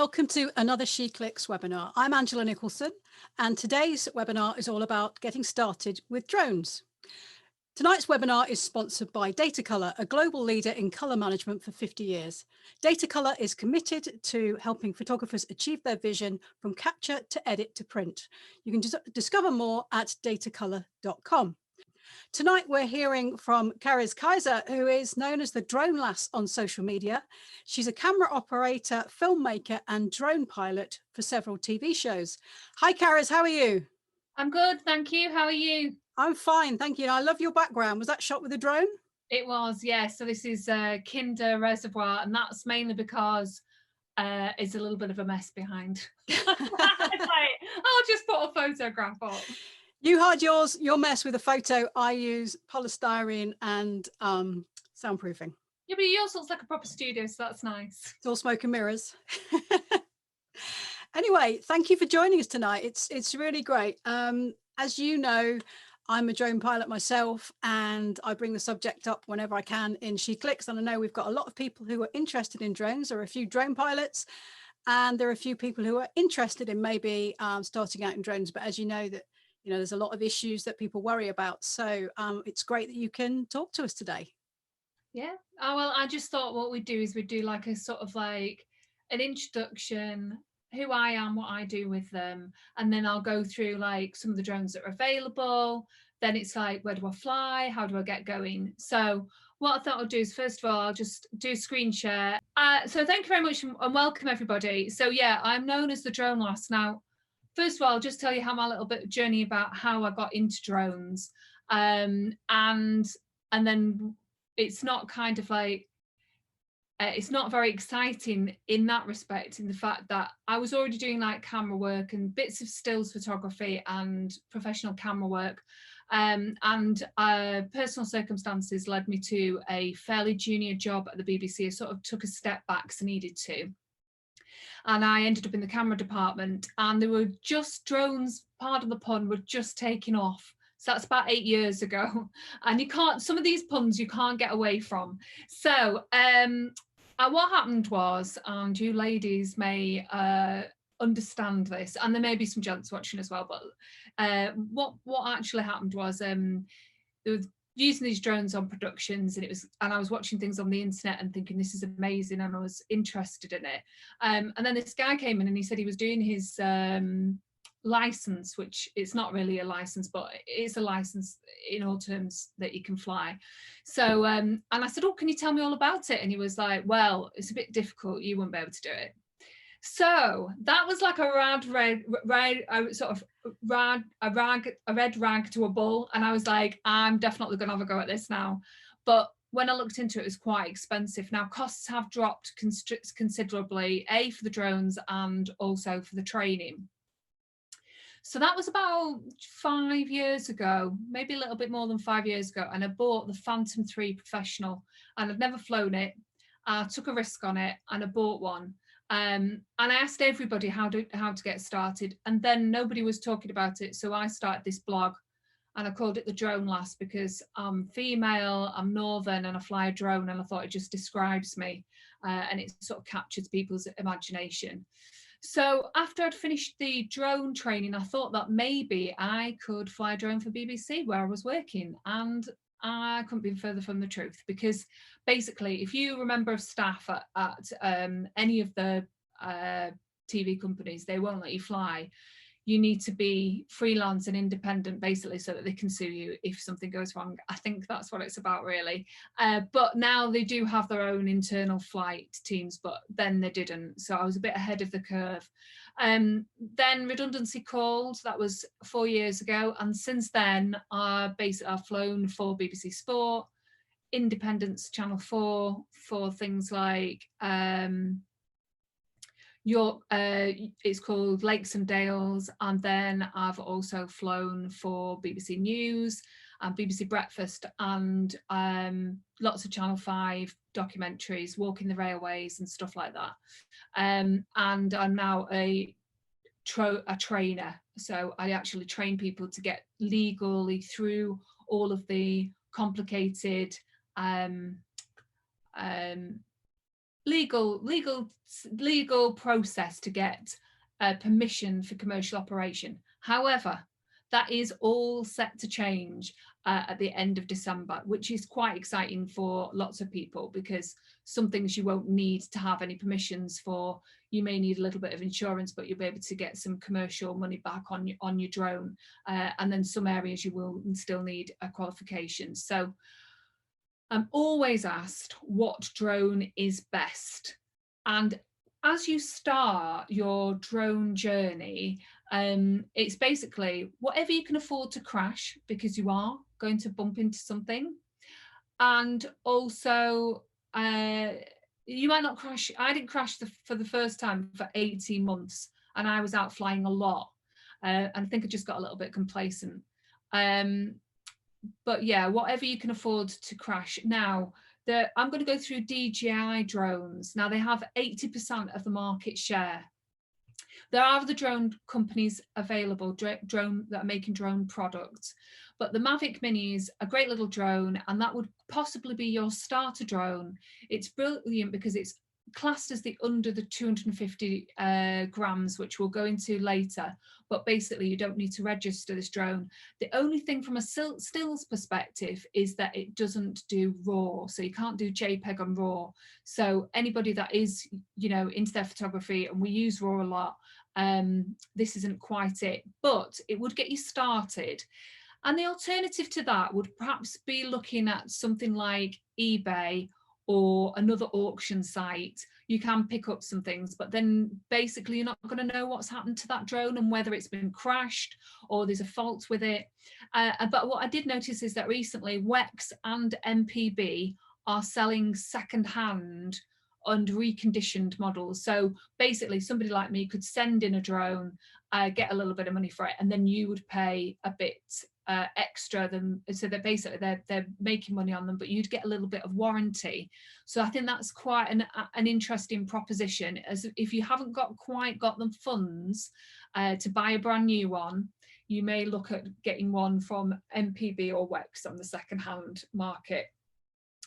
welcome to another She Clicks webinar. I'm Angela Nicholson, and today's webinar is all about getting started with drones. Tonight's webinar is sponsored by Datacolor, a global leader in color management for 50 years. Datacolor is committed to helping photographers achieve their vision from capture to edit to print. You can discover more at datacolor.com. Tonight, we're hearing from Carys Kaiser, who is known as the Drone Lass on social media. She's a camera operator, filmmaker, and drone pilot for several TV shows. Hi, Carys, how are you? I'm good, thank you. How are you? I'm fine, thank you. I love your background. Was that shot with a drone? It was, yeah. So this is Kinder Reservoir, and that's mainly because it's a little bit of a mess behind. It's like, I'll just put a photograph up. You had your mess with a photo. I use polystyrene and soundproofing. Yeah, but yours looks like a proper studio, so that's nice. It's all smoke and mirrors. Anyway, thank you for joining us tonight. It's really great. As you know, I'm a drone pilot myself, and I bring the subject up whenever I can in She Clicks. And I know we've got a lot of people who are interested in drones. There are a few drone pilots, and there are a few people who are interested in maybe starting out in drones. But as you know, there's a lot of issues that people worry about. So it's great that you can talk to us today. Yeah. Oh, well, I just thought what we'd do is we'd do like a sort of like an introduction, who I am, what I do with them, and then I'll go through like some of the drones that are available. Then it's like, where do I fly? How do I get going? So what I thought I'd do is, first of all, I'll just do screen share. So thank you very much and welcome everybody. So yeah, I'm known as the Drone Lass. Now, first of all, I'll just tell you how my little bit of journey about how I got into drones. And then it's not kind of like, it's not very exciting in that respect, in the fact that I was already doing like camera work and bits of stills photography and professional camera work. And personal circumstances led me to a fairly junior job at the BBC. I sort of took a step back because I needed to. And I ended up in the camera department, and there were just drones, pardon the pun, were just taking off. So that's about 8 years ago. And you can't, some of these puns you can't get away from. So what happened was, and you ladies may understand this, and there may be some gents watching as well, but what actually happened was there was using these drones on productions, and I was watching things on the internet and thinking this is amazing, and I was interested in it. And then this guy came in and he said he was doing his license, which it's not really a license, but it's a license in all terms that you can fly. So and I said, oh, can you tell me all about it? And he was like, well, it's a bit difficult, you won't be able to do it. So that was like a red rag to a bull, and I was like, I'm definitely gonna have a go at this now. But when I looked into it, it was quite expensive. Now costs have dropped considerably, for the drones and also for the training. So that was about 5 years ago, maybe a little bit more than 5 years ago, and I bought the Phantom 3 Professional, and I'd never flown it. I took a risk on it and I bought one. And I asked everybody how to get started, and then nobody was talking about it. So I started this blog, and I called it the Drone Lass because I'm female, I'm northern, and I fly a drone, and I thought it just describes me, and it sort of captures people's imagination. So after I'd finished the drone training, I thought that maybe I could fly a drone for BBC where I was working, and I couldn't be further from the truth, because basically, if you remember staff at any of the TV companies, they won't let you fly. You need to be freelance and independent, basically, so that they can sue you if something goes wrong. I think that's what it's about, really. But now they do have their own internal flight teams, but then they didn't. So I was a bit ahead of the curve. Then redundancy called. That was 4 years ago. And since then, basically, I've flown for BBC Sport, Independence Channel 4, for things like it's called Lakes and Dales, and then I've also flown for BBC News and BBC Breakfast, and lots of Channel 5 documentaries, Walking the Railways and stuff like that. And I'm now a trainer, so I actually train people to get legally through all of the complicated legal process to get permission for commercial operation. However, that is all set to change at the end of December, which is quite exciting for lots of people, because some things you won't need to have any permissions for. You may need a little bit of insurance, but you'll be able to get some commercial money back on your drone. And then some areas you will still need a qualification. So I'm always asked what drone is best. And as you start your drone journey, it's basically whatever you can afford to crash, because you are going to bump into something. And also, you might not crash. I didn't crash for the first time for 18 months, and I was out flying a lot. And I think I just got a little bit complacent. But yeah, whatever you can afford to crash. Now, I'm going to go through Dji Drones. Now, they have 80% of the market share. There are other drone companies available, drone that are making drone products, but the Mavic Mini is a great little drone, and that would possibly be your starter drone. It's brilliant because it's classed as the under the 250 grams, which we'll go into later, but basically you don't need to register this drone. The only thing from a stills perspective is that it doesn't do RAW, so you can't do JPEG on RAW. So anybody that is, you know, into their photography, and we use RAW a lot, this isn't quite it, but it would get you started. And the alternative to that would perhaps be looking at something like eBay or another auction site. You can pick up some things, but then basically you're not going to know what's happened to that drone and whether it's been crashed or there's a fault with it. But what I did notice is that recently WEX and MPB are selling second-hand and reconditioned models. So basically somebody like me could send in a drone, get a little bit of money for it, and then you would pay a bit extra than, so that basically they're making money on them, but you'd get a little bit of warranty. So I think that's quite an interesting proposition, as if you haven't quite got the funds to buy a brand new one, you may look at getting one from MPB or WEX on the second-hand market.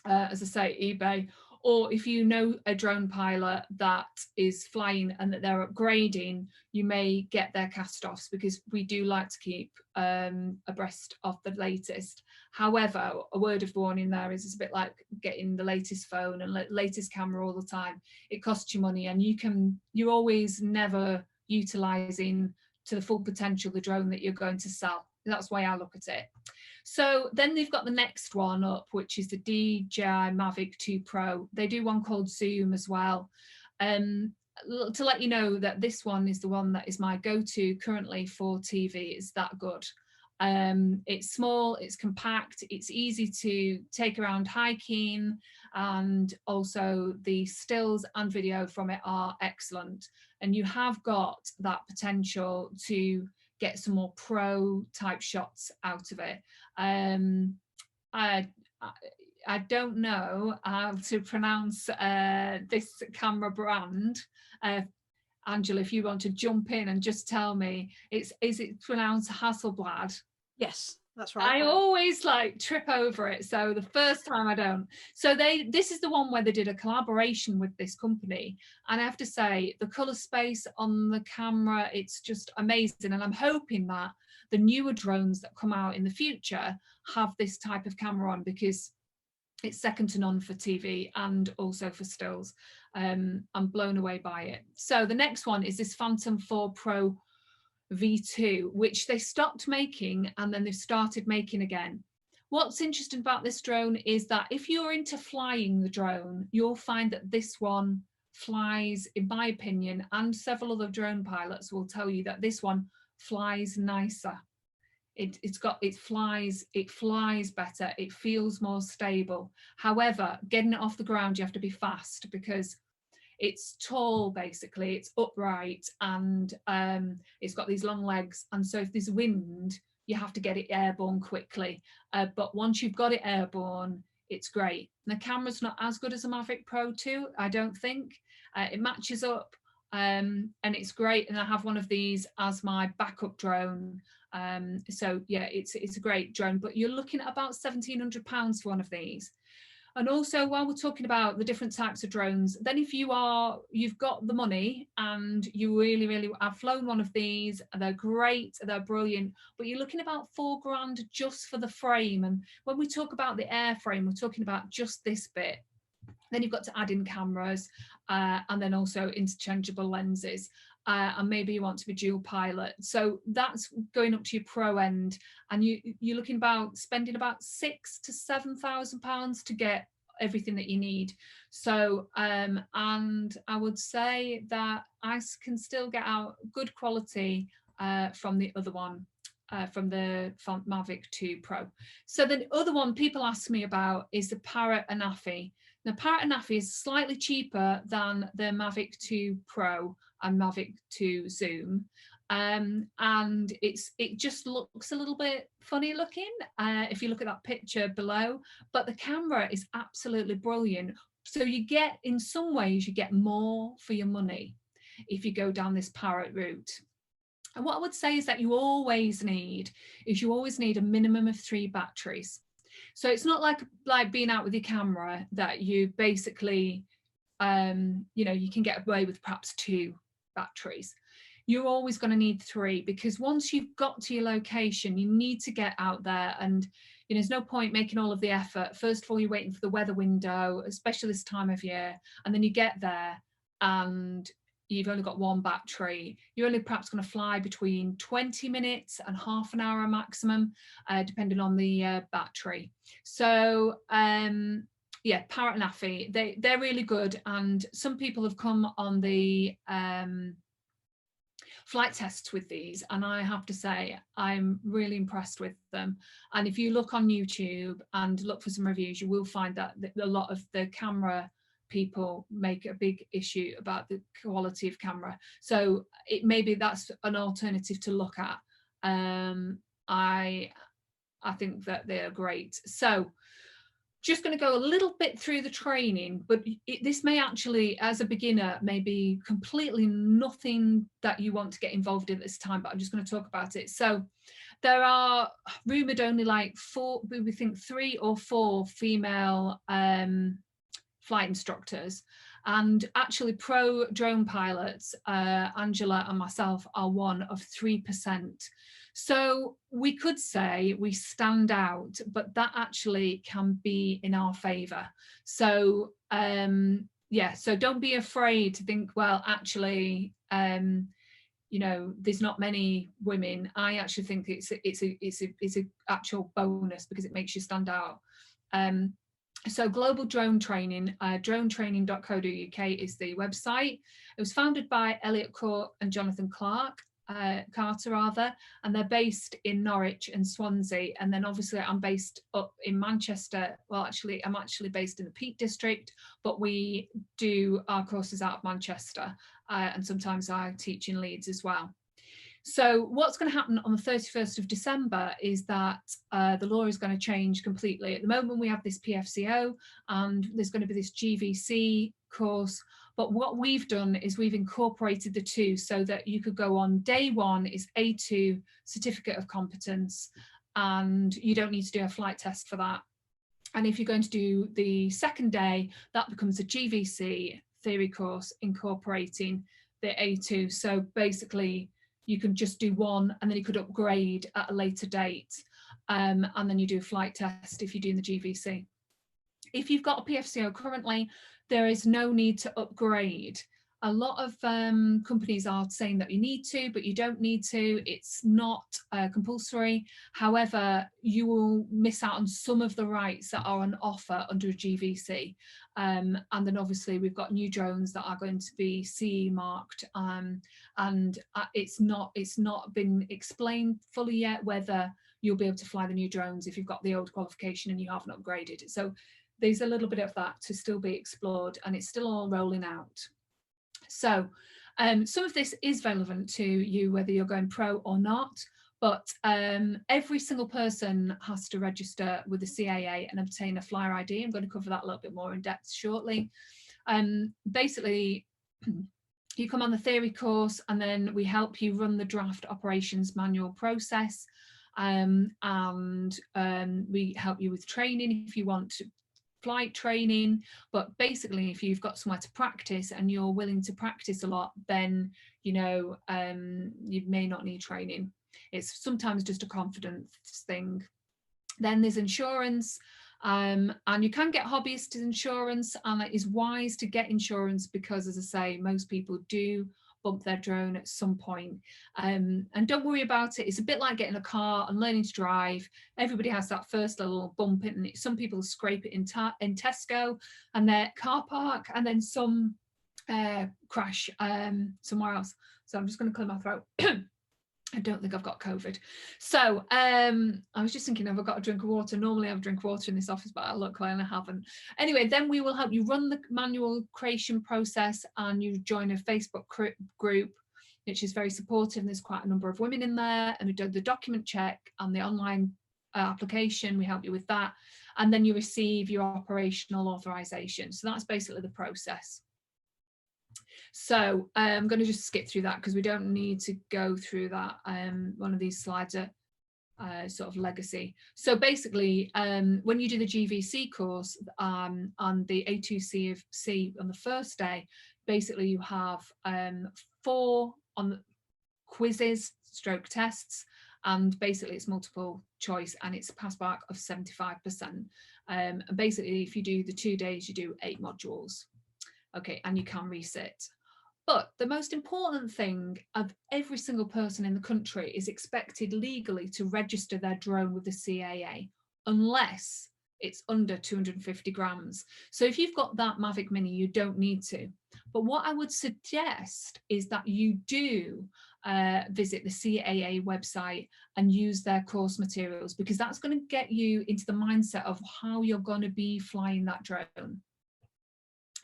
As I say, eBay, or if you know a drone pilot that is flying and that they're upgrading, you may get their cast-offs, because we do like to keep abreast of the latest. However, a word of warning there is it's a bit like getting the latest phone and latest camera all the time. It costs you money, and you're always never utilising to the full potential the drone that you're going to sell. That's the way I look at it. So then they've got the next one up, which is the Dji Mavic 2 Pro. They do one called Zoom as well. To let you know that this one is the one that is my go-to currently for TV. It's that good. It's small, it's compact, it's easy to take around hiking, and also the stills and video from it are excellent. And you have got that potential to get some more pro type shots out of it. I don't know how to pronounce this camera brand. Angela, if you want to jump in and just tell me, is it pronounced Hasselblad? Yes, that's right. I always like trip over it, so the first time I don't. So this is the one where they did a collaboration with this company, and I have to say the color space on the camera, it's just amazing. And I'm hoping that the newer drones that come out in the future have this type of camera on, because it's second to none for TV and also for stills. I'm blown away by it. So the next one is this Phantom 4 Pro V2, which they stopped making and then they've started making again. What's interesting about this drone is that if you're into flying the drone, you'll find that this one flies, in my opinion, and several other drone pilots will tell you that this one flies nicer. It flies better, it feels more stable. However, getting it off the ground, you have to be fast, because it's tall, basically, it's upright, and it's got these long legs, and so if there's wind, you have to get it airborne quickly. But once you've got it airborne, it's great. And the camera's not as good as a Mavic Pro 2, I don't think. It matches up, and it's great, and I have one of these as my backup drone. So yeah, it's a great drone, but you're looking at about £1,700 for one of these. And also, while we're talking about the different types of drones, then if you've got the money and you really have flown one of these, they're great, they're brilliant, but you're looking about £4,000 just for the frame. And when we talk about the airframe, we're talking about just this bit. Then you've got to add in cameras and then also interchangeable lenses. And maybe you want to be dual pilot. So that's going up to your pro end, and you're looking about spending about £6,000 to £7,000 to get everything that you need. So and I would say that I can still get out good quality from the other one. From the Mavic 2 Pro. So the other one people ask me about is the Parrot Anafi. Now, Parrot Anafi is slightly cheaper than the Mavic 2 Pro and Mavic 2 Zoom. And it just looks a little bit funny looking if you look at that picture below, but the camera is absolutely brilliant. So you get, in some ways, you get more for your money if you go down this Parrot route. And what I would say is that you always need a minimum of 3 batteries. So it's not like being out with your camera that you basically, you can get away with perhaps 2 batteries. You're always going to need 3, because once you've got to your location, you need to get out there, and there's no point making all of the effort. First of all, you're waiting for the weather window, especially this time of year, and then you get there and you've only got 1 battery. You're only perhaps going to fly between 20 minutes and half an hour maximum, depending on the battery. So yeah, Parrot and Affy, they're really good, and some people have come on the flight tests with these, and I have to say I'm really impressed with them. And if you look on YouTube and look for some reviews, you will find that a lot of the camera people make a big issue about the quality of camera. So maybe that's an alternative to look at. I think that they are great. So just going to go a little bit through the training, but this may actually, as a beginner, may be completely nothing that you want to get involved in at this time, but I'm just going to talk about it. So there are rumoured only like 3 or 4 female flight instructors, and actually pro drone pilots, Angela and myself, are one of 3%. So we could say we stand out, but that actually can be in our favour. So yeah, so don't be afraid to think, well, actually, there's not many women. I actually think it's a actual bonus, because it makes you stand out. So global drone training, dronetraining.co.uk is the website. It was founded by Elliot Court and Jonathan Carter, and they're based in Norwich and Swansea. And then obviously I'm based up in Manchester. Well, actually, I'm actually based in the Peak District, but we do our courses out of Manchester, and sometimes I teach in Leeds as well. So what's going to happen on the 31st of December is that the law is going to change completely. At the moment, we have this PFCO, and there's going to be this GVC course. But what we've done is we've incorporated the 2, so that you could go on day 1 is A2 certificate of competence, and you don't need to do a flight test for that. And if you're going to do the second day, that becomes a GVC theory course incorporating the A2. So basically, you can just do 1, and then you could upgrade at a later date, and then you do a flight test if you're doing the GVC. If you've got a PFCO currently, there is no need to upgrade. A lot of companies are saying that you need to, but you don't need to. It's not compulsory. However, you will miss out on some of the rights that are on offer under a GVC. And then obviously we've got new drones that are going to be CE marked, and it's not been explained fully yet whether you'll be able to fly the new drones if you've got the old qualification and you haven't upgraded. So there's a little bit of that to still be explored, and it's still all rolling out. So some of this is relevant to you whether you're going pro or not, but every single person has to register with the CAA and obtain a flyer ID. I'm going to cover that a little bit more in depth shortly. Basically, you come on the theory course, and then we help you run the draft operations manual process, and we help you with training if you want to flight training, but basically if you've got somewhere to practice and you're willing to practice a lot, then you know you may not need training. It's sometimes just a confidence thing. Then there's insurance, and you can get hobbyist insurance, and it is wise to get insurance because, as I say, most people do bump their drone at some point. And don't worry about it. It's a bit like getting a car and learning to drive. Everybody has that first little bump, and some people scrape it in Tesco and their car park, and then some crash somewhere else. So I'm just going to clear my throat. I don't think I've got COVID. So I was just thinking, have I got a drink of water? Normally I have a drink of water in this office, but I look like I haven't. Anyway, then we will help you run the manual creation process, and you join a Facebook group, which is very supportive. And there's quite a number of women in there, and we do the document check and the online application. We help you with that. And then you receive your operational authorization. So that's basically the process. So I'm going to just skip through that because we don't need to go through that. One of these slides are sort of legacy. So basically, when you do the GVC course on the A2C of C on the first day, basically you have 4 on the quizzes, stroke tests, and basically it's multiple choice, and it's a pass mark of 75%. And basically, if you do the 2 days, you do 8 modules. Okay, and you can resit. But the most important thing of every single person in the country is expected legally to register their drone with the CAA, unless it's under 250 grams. So if you've got that Mavic Mini, you don't need to. But what I would suggest is that you do visit the CAA website and use their course materials, because that's going to get you into the mindset of how you're going to be flying that drone.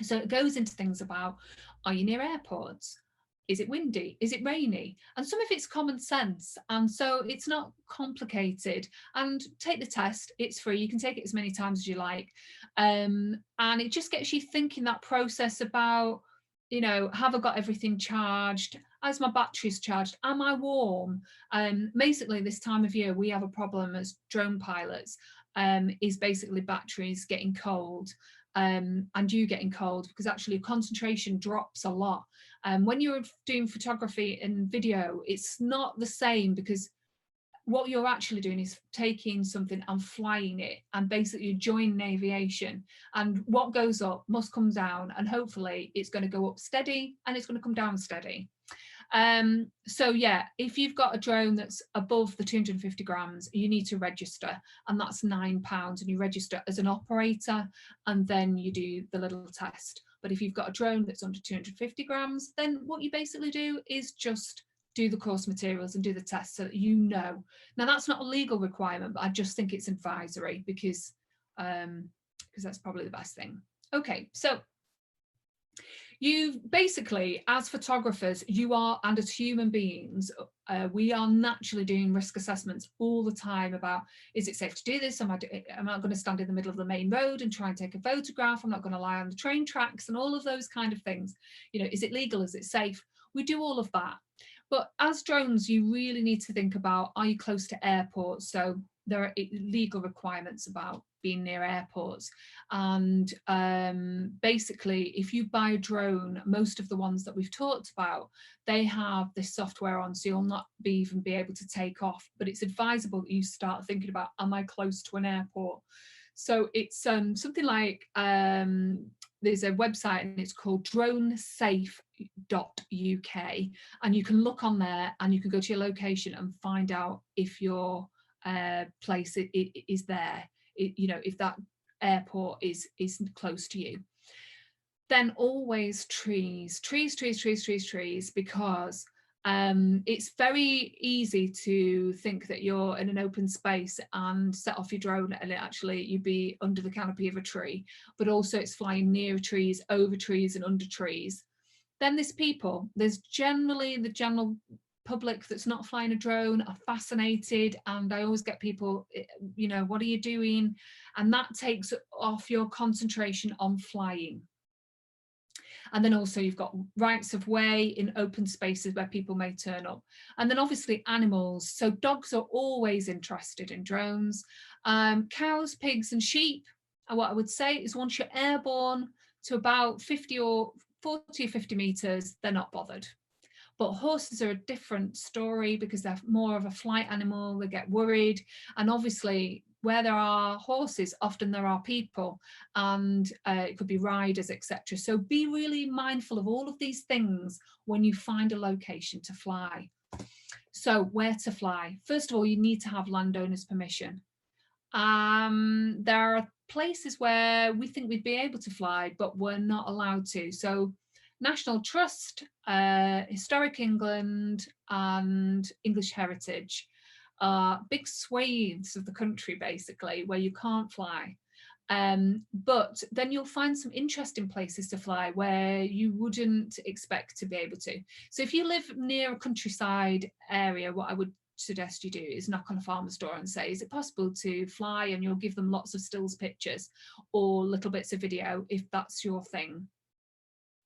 So it goes into things about, are you near airports? Is it windy? Is it rainy? And some of it's common sense. And so it's not complicated. And take the test. It's free. You can take it as many times as you like. And it just gets you thinking that process about, you know, have I got everything charged? As my batteries charged? Am I warm? Basically, this time of year, we have a problem as drone pilots, is basically batteries getting cold. And you getting cold, because actually concentration drops a lot. When you're doing photography and video, it's not the same, because what you're actually doing is taking something and flying it, and basically joining aviation, and what goes up must come down, and hopefully it's going to go up steady and it's going to come down steady. So yeah, if you've got a drone that's above the 250 grams, you need to register, and that's £9, and you register as an operator, and then you do the little test. But if you've got a drone that's under 250 grams, then what you basically do is just do the course materials and do the test, so that you know. Now that's not a legal requirement, but I just think it's advisory, because that's probably the best thing. Okay, so you basically, as photographers, you are, and as human beings, we are naturally doing risk assessments all the time about, is it safe to do this? Am I going to stand in the middle of the main road and try and take a photograph? I'm not going to lie on the train tracks, and all of those kind of things. You know, is it legal? Is it safe? We do all of that. But as drones, you really need to think about, are you close to airports? So there are legal requirements about being near airports. And basically, if you buy a drone, most of the ones that we've talked about, they have this software on, so you'll not even be able to take off. But it's advisable that you start thinking about, am I close to an airport? So it's something like, there's a website, and it's called dronesafe.uk, and you can look on there, and you can go to your location and find out if your place is there, you know, if that airport is close to you. Then always trees, because it's very easy to think that you're in an open space and set off your drone, and actually you'd be under the canopy of a tree, but also it's flying near trees, over trees, and under trees. Then there's generally the general public that's not flying a drone are fascinated, and I always get people, you know, what are you doing? And that takes off your concentration on flying. And then also you've got rights of way in open spaces where people may turn up. And then obviously animals. So dogs are always interested in drones. Cows, pigs and sheep And what I would say is once you're airborne to about 40 or 50 meters, they're not bothered. But horses are a different story because they're more of a flight animal. They get worried. And obviously, where there are horses, often there are people, and it could be riders, etc. So be really mindful of all of these things when you find a location to fly. So where to fly? First of all, you need to have landowners' permission. There are places where we think we'd be able to fly, but we're not allowed to. So National Trust, Historic England and English Heritage are big swathes of the country, basically, where you can't fly. But then you'll find some interesting places to fly where you wouldn't expect to be able to. So if you live near a countryside area, what I would suggest you do is knock on a farmer's door and say, is it possible to fly? And you'll give them lots of stills pictures or little bits of video if that's your thing.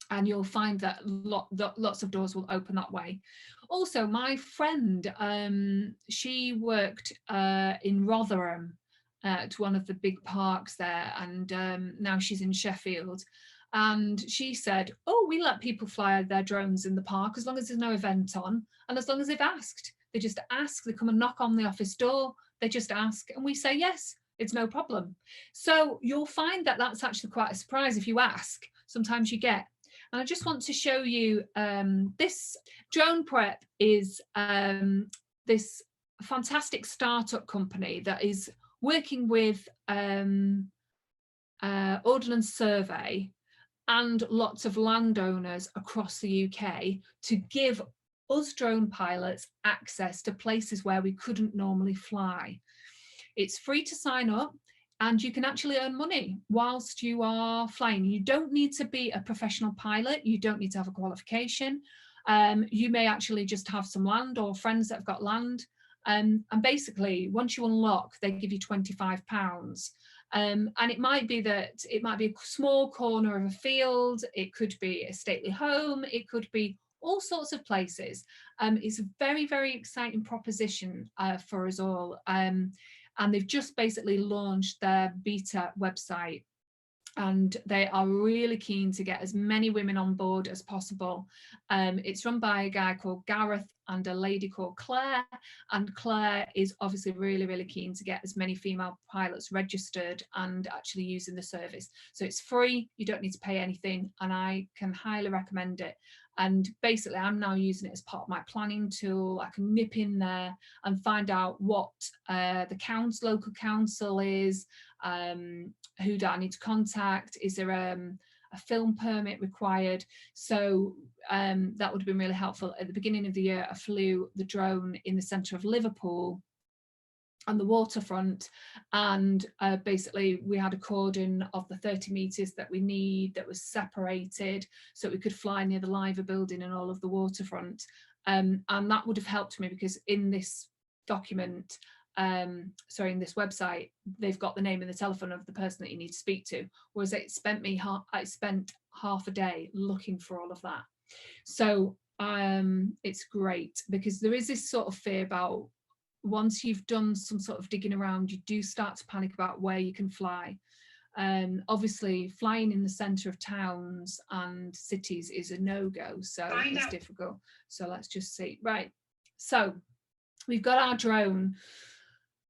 And you'll find that lots of doors will open that way. Also, my friend, she worked in Rotherham at one of the big parks there, and now she's in Sheffield. And she said, oh, we let people fly their drones in the park as long as there's no event on and as long as they've asked. They just ask, they come and knock on the office door, they just ask, and we say yes, it's no problem. So you'll find that that's actually quite a surprise if you ask. Sometimes you get. And I just want to show you this Drone Prep is this fantastic startup company that is working with Ordnance Survey and lots of landowners across the UK to give us drone pilots access to places where we couldn't normally fly. It's free to sign up. And you can actually earn money whilst you are flying. You don't need to be a professional pilot. You don't need to have a qualification. You may actually just have some land or friends that have got land. And basically, once you unlock, they give you £25. And it might be a small corner of a field. It could be a stately home. It could be all sorts of places. It's a very, very exciting proposition for us all. And they've just basically launched their beta website, and they are really keen to get as many women on board as possible. It's run by a guy called Gareth and a lady called Claire, and Claire is obviously really, really keen to get as many female pilots registered and actually using the service. So it's free, you don't need to pay anything, and I can highly recommend it. And basically, I'm now using it as part of my planning tool. I can nip in there and find out what the local council is, who do I need to contact, is there a film permit required? So that would have been really helpful. At the beginning of the year, I flew the drone in the centre of Liverpool on the waterfront, and basically we had a cordon of the 30 meters that we need that was separated so we could fly near the Liver building and all of the waterfront, and that would have helped me because in this document, in this website, they've got the name and the telephone of the person that you need to speak to, whereas I spent half a day looking for all of that. So it's great because there is this sort of fear about once you've done some sort of digging around, you do start to panic about where you can fly. Obviously, flying in the centre of towns and cities is a no-go, so it's difficult. So let's just see. Right, so we've got our drone.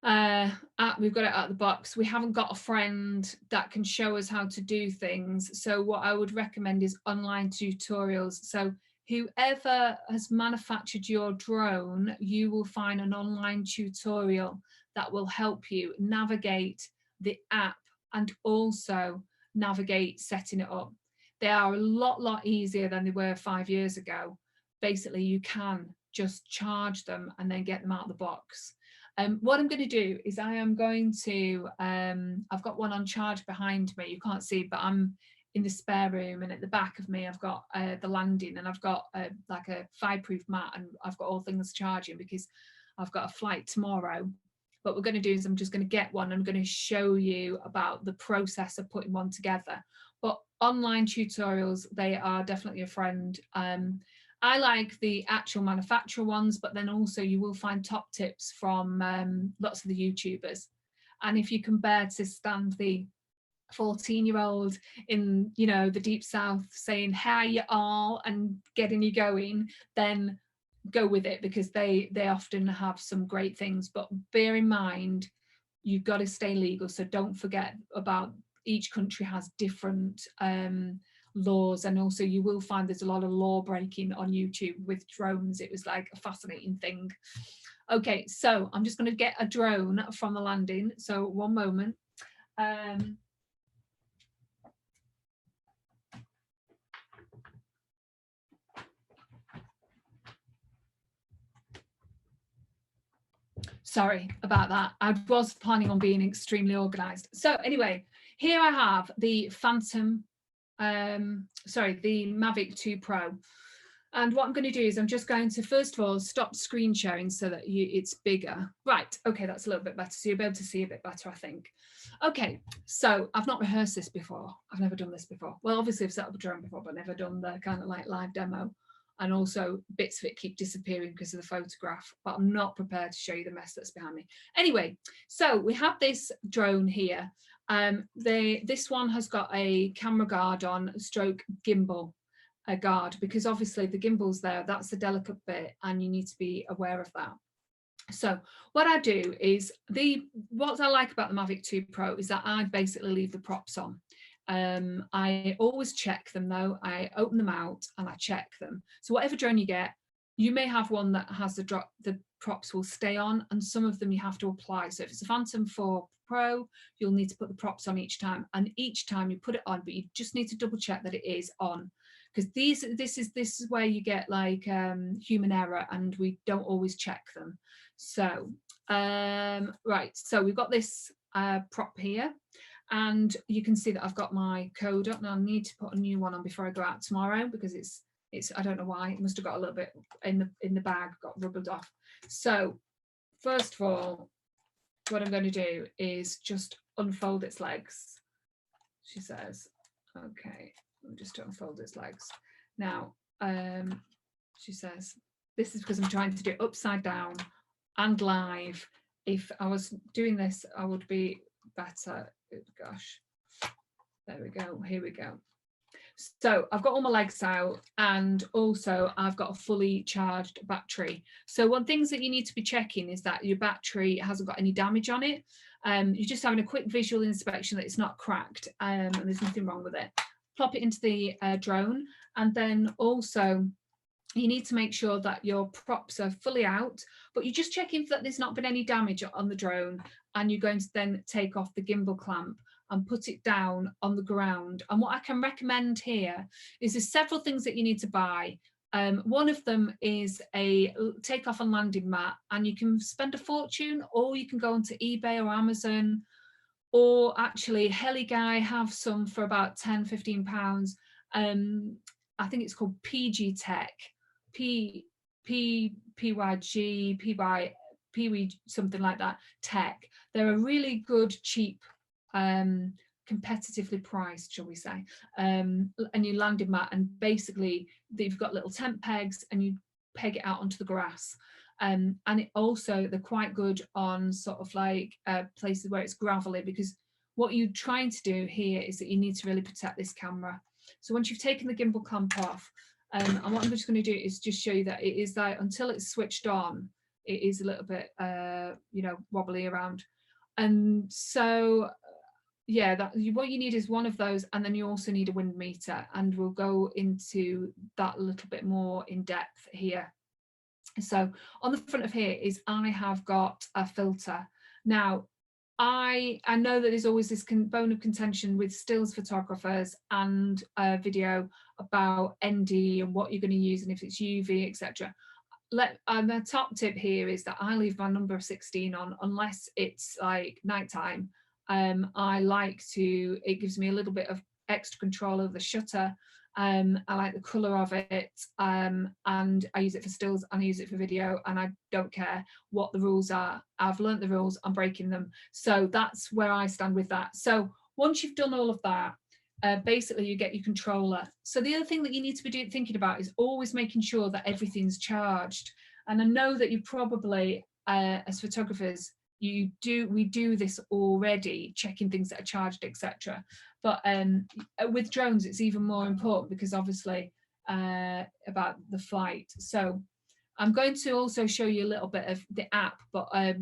We've got it out of the box. We haven't got a friend that can show us how to do things. So what I would recommend is online tutorials. So whoever has manufactured your drone, you will find an online tutorial that will help you navigate the app and also navigate setting it up. They are a lot easier than they were 5 years ago. Basically, you can just charge them and then get them out of the box. What I'm going to do is I am going to, I've got one on charge behind me, you can't see, but I'm in the spare room, and at the back of me I've got the landing, and I've got like a fireproof mat, and I've got all things charging because I've got a flight tomorrow. What we're going to do is I'm just going to get one. I'm going to show you about the process of putting one together. But online tutorials, they are definitely a friend. I like the actual manufacturer ones, but then also you will find top tips from lots of the YouTubers. And if you can bear to stand the 14-year-old in, you know, the deep south saying hi you all and getting you going, then go with it, because they often have some great things. But bear in mind, you've got to stay legal, so don't forget about each country has different laws, and also you will find there's a lot of law breaking on YouTube with drones. It was like a fascinating thing. Okay, so I'm just going to get a drone from the landing, so one moment. Sorry about that. I was planning on being extremely organized. So anyway, here I have the the Mavic 2 Pro. And what I'm going to do is I'm just going to, first of all, stop screen sharing so that it's bigger. Right, okay, that's a little bit better. So you'll be able to see a bit better, I think. Okay, so I've not rehearsed this before. I've never done this before. Well, obviously I've set up a drone before, but never done the kind of like live demo. And also bits of it keep disappearing because of the photograph, but I'm not prepared to show you the mess that's behind me. Anyway, so we have this drone here. This one has got a camera guard on, stroke gimbal guard, because obviously the gimbal's there, that's the delicate bit, and you need to be aware of that. So what I do is, what I like about the Mavic 2 Pro is that I basically leave the props on. I always check them though. I open them out and I check them. So whatever drone you get, you may have one that has the props will stay on, and some of them you have to apply. So if it's a Phantom 4 Pro, you'll need to put the props on each time, and each time you put it on, but you just need to double check that it is on, because this is where you get like human error, and we don't always check them. So right, so we've got this prop here. And you can see that I've got my code up. Now I need to put a new one on before I go out tomorrow, because it's I don't know why, it must have got a little bit in the bag, got rubbered off. So first of all, what I'm going to do is just unfold its legs. She says, okay, let me just unfold its legs. Now, she says, this is because I'm trying to do it upside down and live. If I was doing this, I would be better. Gosh, there we go, here we go. So I've got all my legs out, and also I've got a fully charged battery. So one things that you need to be checking is that your battery hasn't got any damage on it. You're just having a quick visual inspection that it's not cracked, and there's nothing wrong with it. Plop it into the drone, and then also you need to make sure that your props are fully out, but you're just checking that there's not been any damage on the drone, and you're going to then take off the gimbal clamp and put it down on the ground. And what I can recommend here is there's several things that you need to buy. One of them is a takeoff and landing mat, and you can spend a fortune, or you can go onto eBay or Amazon, or actually Heligai have some for about £10–15. I think it's called PG Tech, PYG, something like that, Tech. They're a really good, cheap, competitively priced, shall we say, and you landing mat, and basically you've got little tent pegs and you peg it out onto the grass. And it also, they're quite good on sort of like places where it's gravelly, because what you're trying to do here is that you need to really protect this camera. So once you've taken the gimbal clamp off, and what I'm just going to do is just show you that it is like, until it's switched on, it is a little bit, wobbly around. And so, yeah, what you need is one of those, and then you also need a wind meter, and we'll go into that a little bit more in depth here. So on the front of here is I have got a filter. Now, I know that there's always this bone of contention with stills photographers and video about ND and what you're going to use, and if it's UV, etc. The top tip here is that I leave my number 16 on unless it's like nighttime. I like to, it gives me a little bit of extra control over the shutter. I like the colour of it, and I use it for stills and I use it for video, and I don't care what the rules are. I've learnt the rules, I'm breaking them. So that's where I stand with that. So once you've done all of that, basically you get your controller. So the other thing that you need to be thinking about is always making sure that everything's charged. And I know that you probably, as photographers, we do this already, checking things that are charged, etc. But with drones, it's even more important because obviously about the flight. So I'm going to also show you a little bit of the app, but I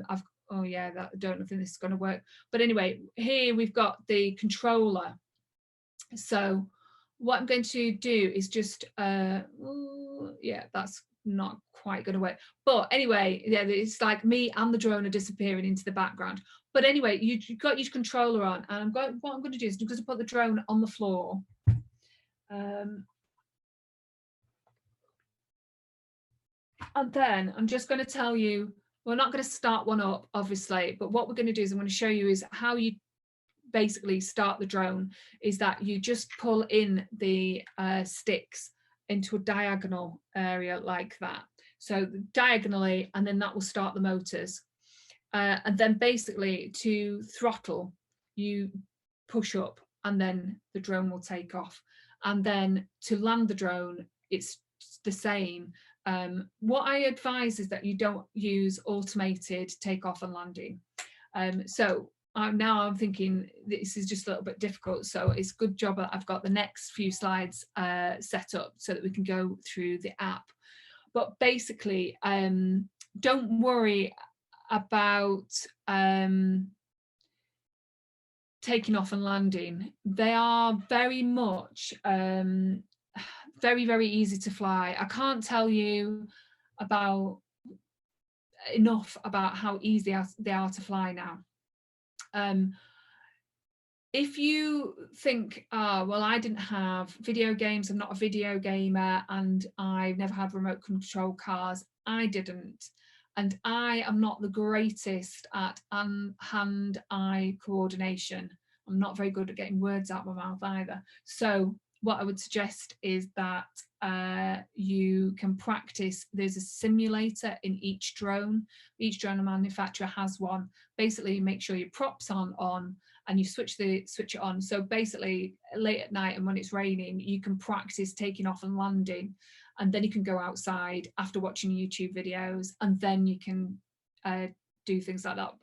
don't think this is going to work. But anyway, here we've got the controller. So what I'm going to do is just that's not quite going to work. But anyway, yeah, it's like me and the drone are disappearing into the background. But anyway, you've got your controller on, and what I'm going to do is I'm going to put the drone on the floor. And then I'm just going to tell you, we're not going to start one up, obviously, but what we're going to do is I'm going to show you is how you basically start the drone, is that you just pull in the sticks into a diagonal area like that. So diagonally, and then that will start the motors. And then basically to throttle, you push up and then the drone will take off. And then to land the drone, it's the same. What I advise is that you don't use automated takeoff and landing. So now I'm thinking this is just a little bit difficult. So it's a good job that I've got the next few slides set up so that we can go through the app. But basically, don't worry about taking off and landing. They are very much very, very easy to fly. I can't tell you enough about how easy they are to fly now. If you think, well, I didn't have video games, I'm not a video gamer, and I've never had remote control cars, I didn't. And I am not the greatest at hand-eye coordination. I'm not very good at getting words out of my mouth either. So what I would suggest is that you can practice. There's a simulator in each drone. Each drone manufacturer has one. Basically, you make sure your props aren't on and you switch it on. So basically, late at night and when it's raining, you can practice taking off and landing. And then you can go outside after watching YouTube videos, and then you can do things like that.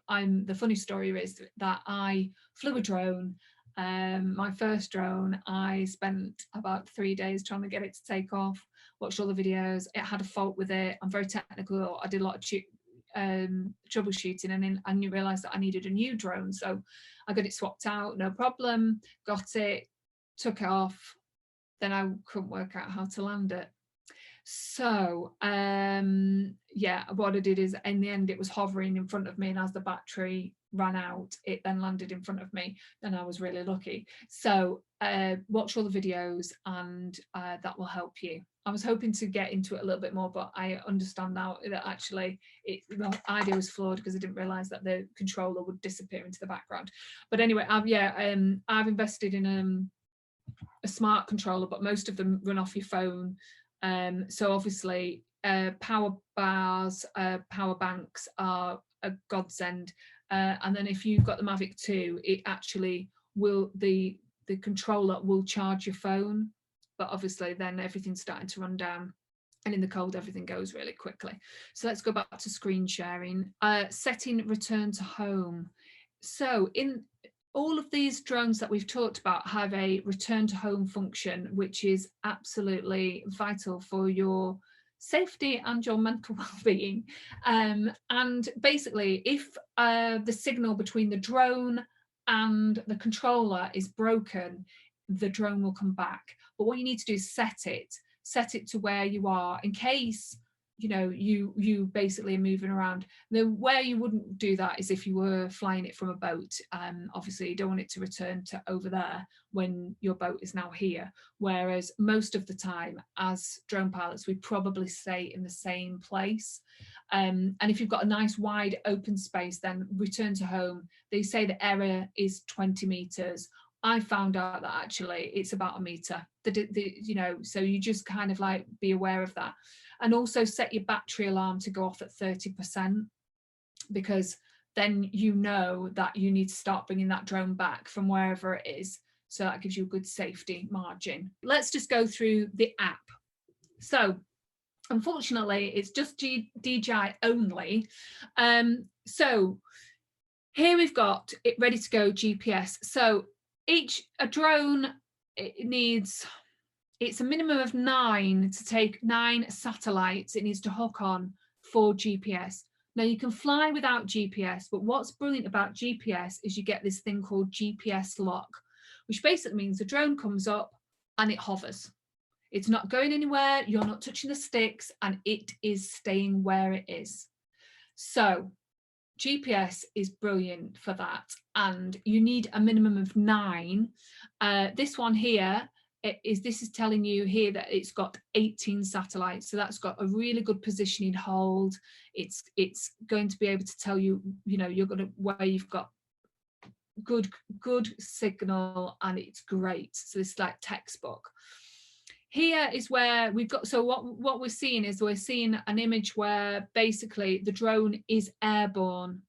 The funny story is that I flew a drone. My first drone, I spent about 3 days trying to get it to take off, watched all the videos. It had a fault with it. I'm very technical. I did a lot of troubleshooting, and then I realised that I needed a new drone. So I got it swapped out, no problem, got it, took it off. Then I couldn't work out how to land it. So yeah, what I did is in the end it was hovering in front of me, and as the battery ran out, it then landed in front of me, and I was really lucky. So watch all the videos, and that will help you. I was hoping to get into it a little bit more, but I understand now that actually the idea was flawed because I didn't realize that the controller would disappear into the background. But anyway, I've invested in a smart controller, but most of them run off your phone. So obviously power bars, power banks are a godsend. And then if you've got the Mavic 2, it actually will, the controller will charge your phone, but obviously then everything's starting to run down, and in the cold everything goes really quickly. So let's go back to screen sharing. Setting return to home. So in all of these drones that we've talked about have a return to home function, which is absolutely vital for your safety and your mental well-being. And basically, if the signal between the drone and the controller is broken, the drone will come back. But what you need to do is set it to where you are, in case you basically are moving around. Where you wouldn't do that is if you were flying it from a boat. Obviously you don't want it to return to over there when your boat is now here, whereas most of the time as drone pilots we probably stay in the same place. And if you've got a nice wide open space, then return to home, they say the error is 20 meters. I found out that actually it's about a meter. So you just kind of like be aware of that. And also set your battery alarm to go off at 30%, because then you know that you need to start bringing that drone back from wherever it is. So that gives you a good safety margin. Let's just go through the app. So unfortunately, it's just DJI only. So Here we've got it ready to go GPS. So a drone, it needs, it's a minimum of 9 to take 9 satellites it needs to hook on for GPS. Now you can fly without GPS, but what's brilliant about GPS is you get this thing called GPS lock, which basically means the drone comes up and it hovers. It's not going anywhere, you're not touching the sticks, and it is staying where it is. So GPS is brilliant for that, and you need a minimum of 9. This one here this is telling you here that it's got 18 satellites, so that's got a really good positioning hold. It's going to be able to tell you, you're going to where you've got good signal, and it's great. So it's like textbook. Here is where we've got, so what we're seeing is we're seeing an image where basically the drone is airborne.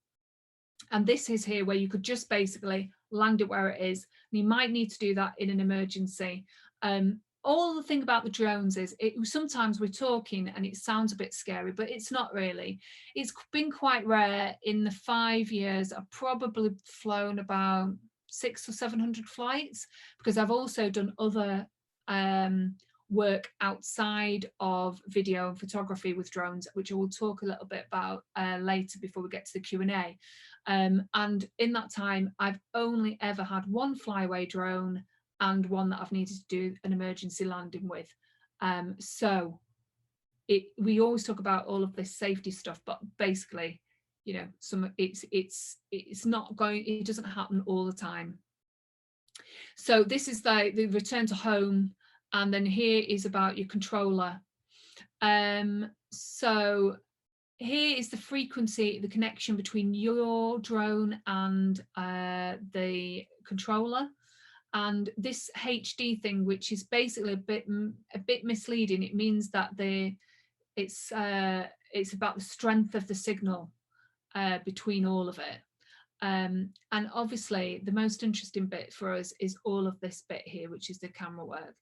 And this is here where you could just basically land it where it is. And you might need to do that in an emergency. All the thing about the drones is sometimes we're talking and it sounds a bit scary, but it's not really. It's been quite rare. In the 5 years, I've probably flown about 600 or 700 flights, because I've also done other work outside of video and photography with drones, which I will talk a little bit about later before we get to the Q&A. And in that time, I've only ever had one flyaway drone and one that I've needed to do an emergency landing with. So we always talk about all of this safety stuff, but basically, it's not going, it doesn't happen all the time. So this is the return to home. And then here is about your controller. So here is the frequency, the connection between your drone and the controller. And this HD thing, which is basically a bit misleading, it means that it's about the strength of the signal between all of it. And obviously the most interesting bit for us is all of this bit here, which is the camera work.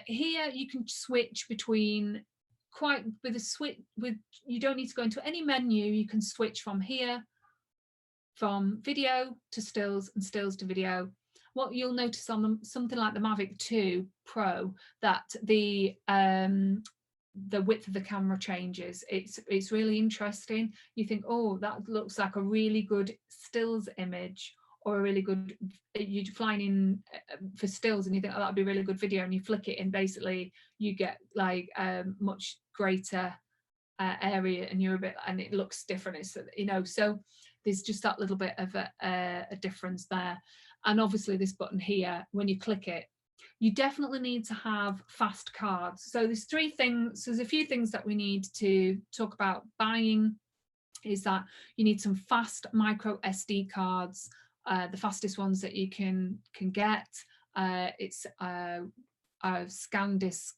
Here you can switch between you don't need to go into any menu. You can switch from here, from video to stills and stills to video. What you'll notice on something like the Mavic 2 Pro, that the width of the camera changes. It's really interesting. You think, oh, that looks like a really good stills image, or a really good, you're flying in for stills and you think, oh, that'd be a really good video, and you flick it and basically you get like much greater area, and and it looks different. It's, so there's just that little bit of a difference there. And obviously this button here, when you click it, you definitely need to have fast cards. So there's 3 things. So there's a few things that we need to talk about buying. Is that you need some fast micro SD cards, the fastest ones that you can get. It's a ScanDisk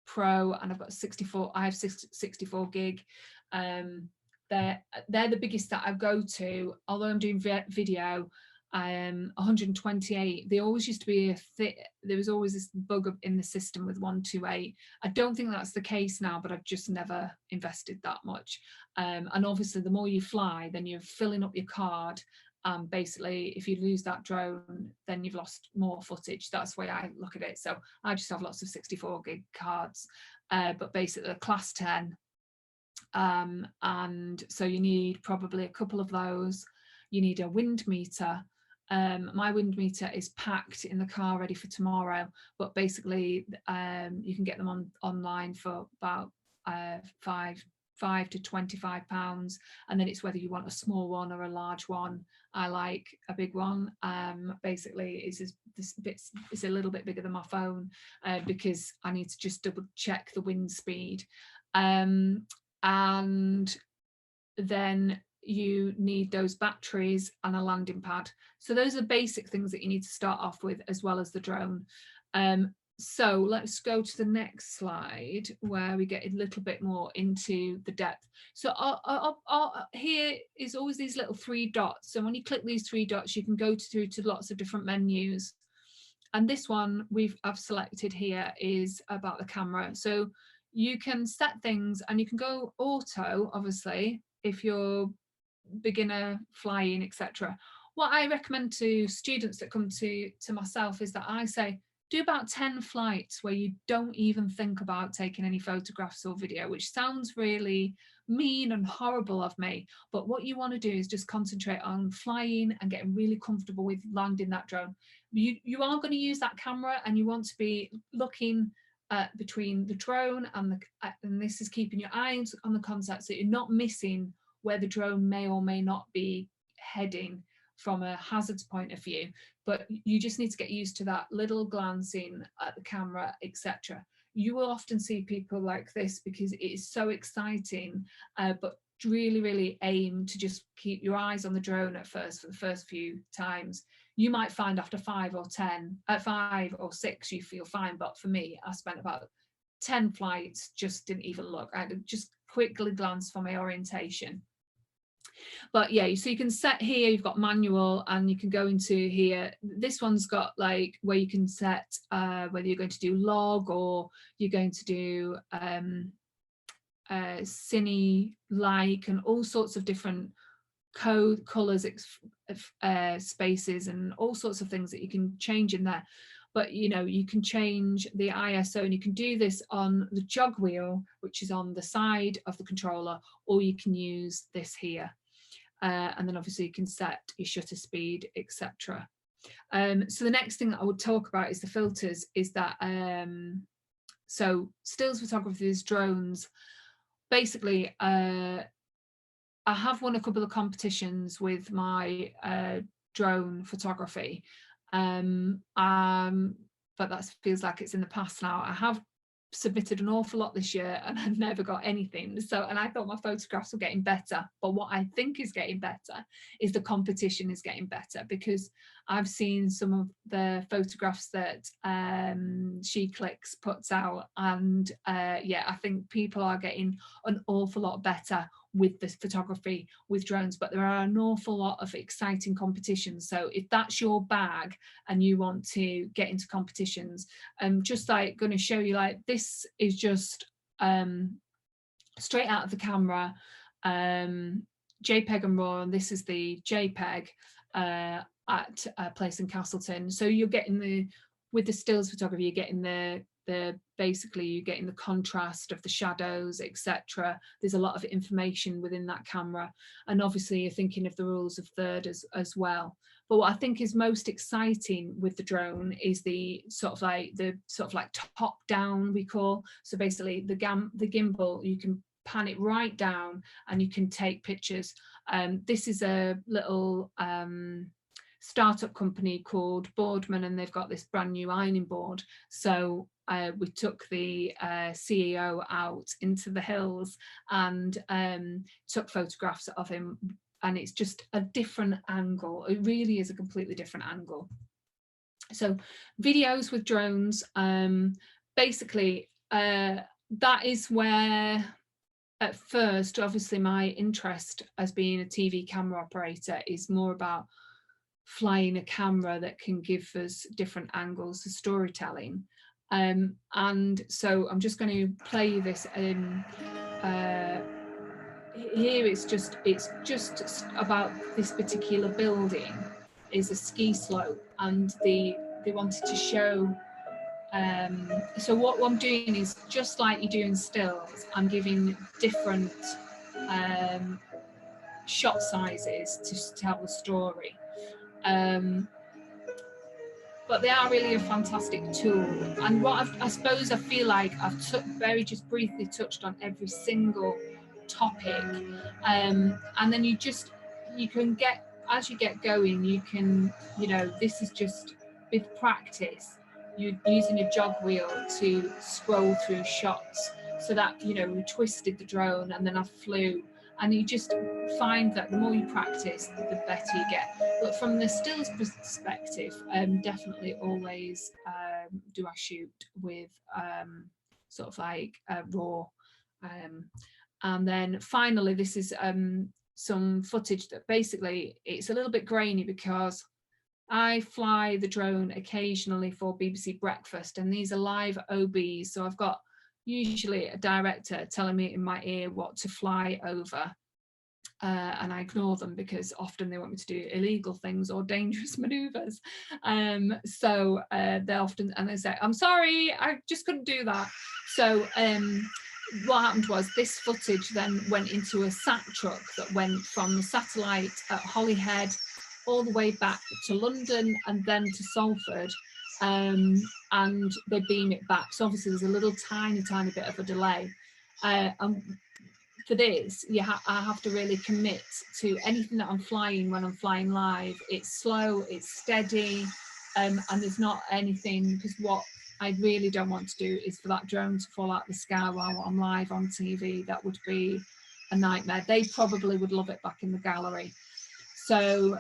Pro, and I've got 64. I have 64 gig. They're the biggest that I go to. Although I'm doing video, 128. They always used to be there was always this bug in the system with 128. I don't think that's the case now, but I've just never invested that much. And obviously the more you fly, then you're filling up your card. Basically, if you lose that drone, then you've lost more footage. That's the way I look at it. So I just have lots of 64 gig cards, but basically a class 10. And so you need probably a couple of those. You need a wind meter. My wind meter is packed in the car ready for tomorrow, but basically you can get them online for about £5 to £25, and then it's whether you want a small one or a large one. I like a big one. Basically it's a little bit bigger than my phone, because I need to just double check the wind speed, and then you need those batteries and a landing pad. So those are basic things that you need to start off with, as well as the drone. So let's go to the next slide where we get a little bit more into the depth. So here is always these little 3 dots. So when you click these 3 dots, you can go through to lots of different menus. And this one I've selected here is about the camera. So you can set things, and you can go auto, obviously, if you're beginner flying, etc. What I recommend to students that come to myself is that I say, do about 10 flights where you don't even think about taking any photographs or video, which sounds really mean and horrible of me. But what you want to do is just concentrate on flying and getting really comfortable with landing that drone. You are going to use that camera, and you want to be looking between the drone and this is keeping your eyes on the contact, so you're not missing where the drone may or may not be heading from a hazards point of view. But you just need to get used to that little glancing at the camera, etc. You will often see people like this because it is so exciting, but really aim to just keep your eyes on the drone at first for the first few times. You might find after 5 or 6 you feel fine, but for me, I spent about 10 flights, just didn't even look. I had just quickly glance for my orientation. But yeah, so you can set here, you've got manual, and you can go into here. This one's got like where you can set whether you're going to do log or you're going to do cine like, and all sorts of different code colors, spaces, and all sorts of things that you can change in there. But you know, you can change the ISO, and you can do this on the jog wheel, which is on the side of the controller, or you can use this here. And then obviously you can set your shutter speed, etc. So the next thing that I would talk about is the filters. Is that so stills photography, drones. Basically, I have won a couple of competitions with my drone photography, but that feels like it's in the past now. I have submitted an awful lot this year and I've never got anything. So, and I thought my photographs were getting better, but what I think is getting better is the competition is getting better, because I've seen some of the photographs that She Clicks puts out, and yeah, I think people are getting an awful lot better with this photography with drones. But there are an awful lot of exciting competitions, so if that's your bag and you want to get into competitions, just like going to show you, like this is just straight out of the camera, JPEG and RAW, and this is the JPEG at a place in Castleton. So you're getting the, with the stills photography, you're getting the basically you're getting the contrast of the shadows, etc. There's a lot of information within that camera, and obviously you're thinking of the rules of third as well. But what I think is most exciting with the drone is the sort of like top down, we call. So basically the gimbal, you can pan it right down and you can take pictures. This is a little startup company called Boardman, and they've got this brand new ironing board. So we took the CEO out into the hills and took photographs of him, and it's just a different angle. It really is a completely different angle. So videos with drones, basically that is where at first, obviously my interest as being a TV camera operator is more about flying a camera that can give us different angles of storytelling. And so I'm just going to play this in here. It's just about this particular building is a ski slope, and they wanted to show so what I'm doing is just like you do in stills, I'm giving different shot sizes to tell the story. But they are really a fantastic tool. And what I suppose I feel like I've just briefly touched on every single topic. And then you can get, as you get going, you can, you know, this is just with practice. You're using a jog wheel to scroll through shots, so that, you know, we twisted the drone and then I flew. And you just find that the more you practice, the better you get. But from the stills perspective, definitely always do I shoot with sort of like raw. And then finally, this is some footage that basically it's a little bit grainy because I fly the drone occasionally for BBC Breakfast, and these are live OBs. So I've got usually a director telling me in my ear what to fly over. and I ignore them because often they want me to do illegal things or dangerous maneuvers. So they often, and they say, I'm sorry, I just couldn't do that. So what happened was this footage then went into a sat truck that went from the satellite at Holyhead all the way back to London and then to Salford. And they beam it back. So obviously there's a little tiny bit of a delay. And for this, I have to really commit to anything that I'm flying when I'm flying live. It's slow, it's steady, and there's not anything, because what I really don't want to do is for that drone to fall out of the sky while I'm live on TV. That would be a nightmare. They probably would love it back in the gallery. So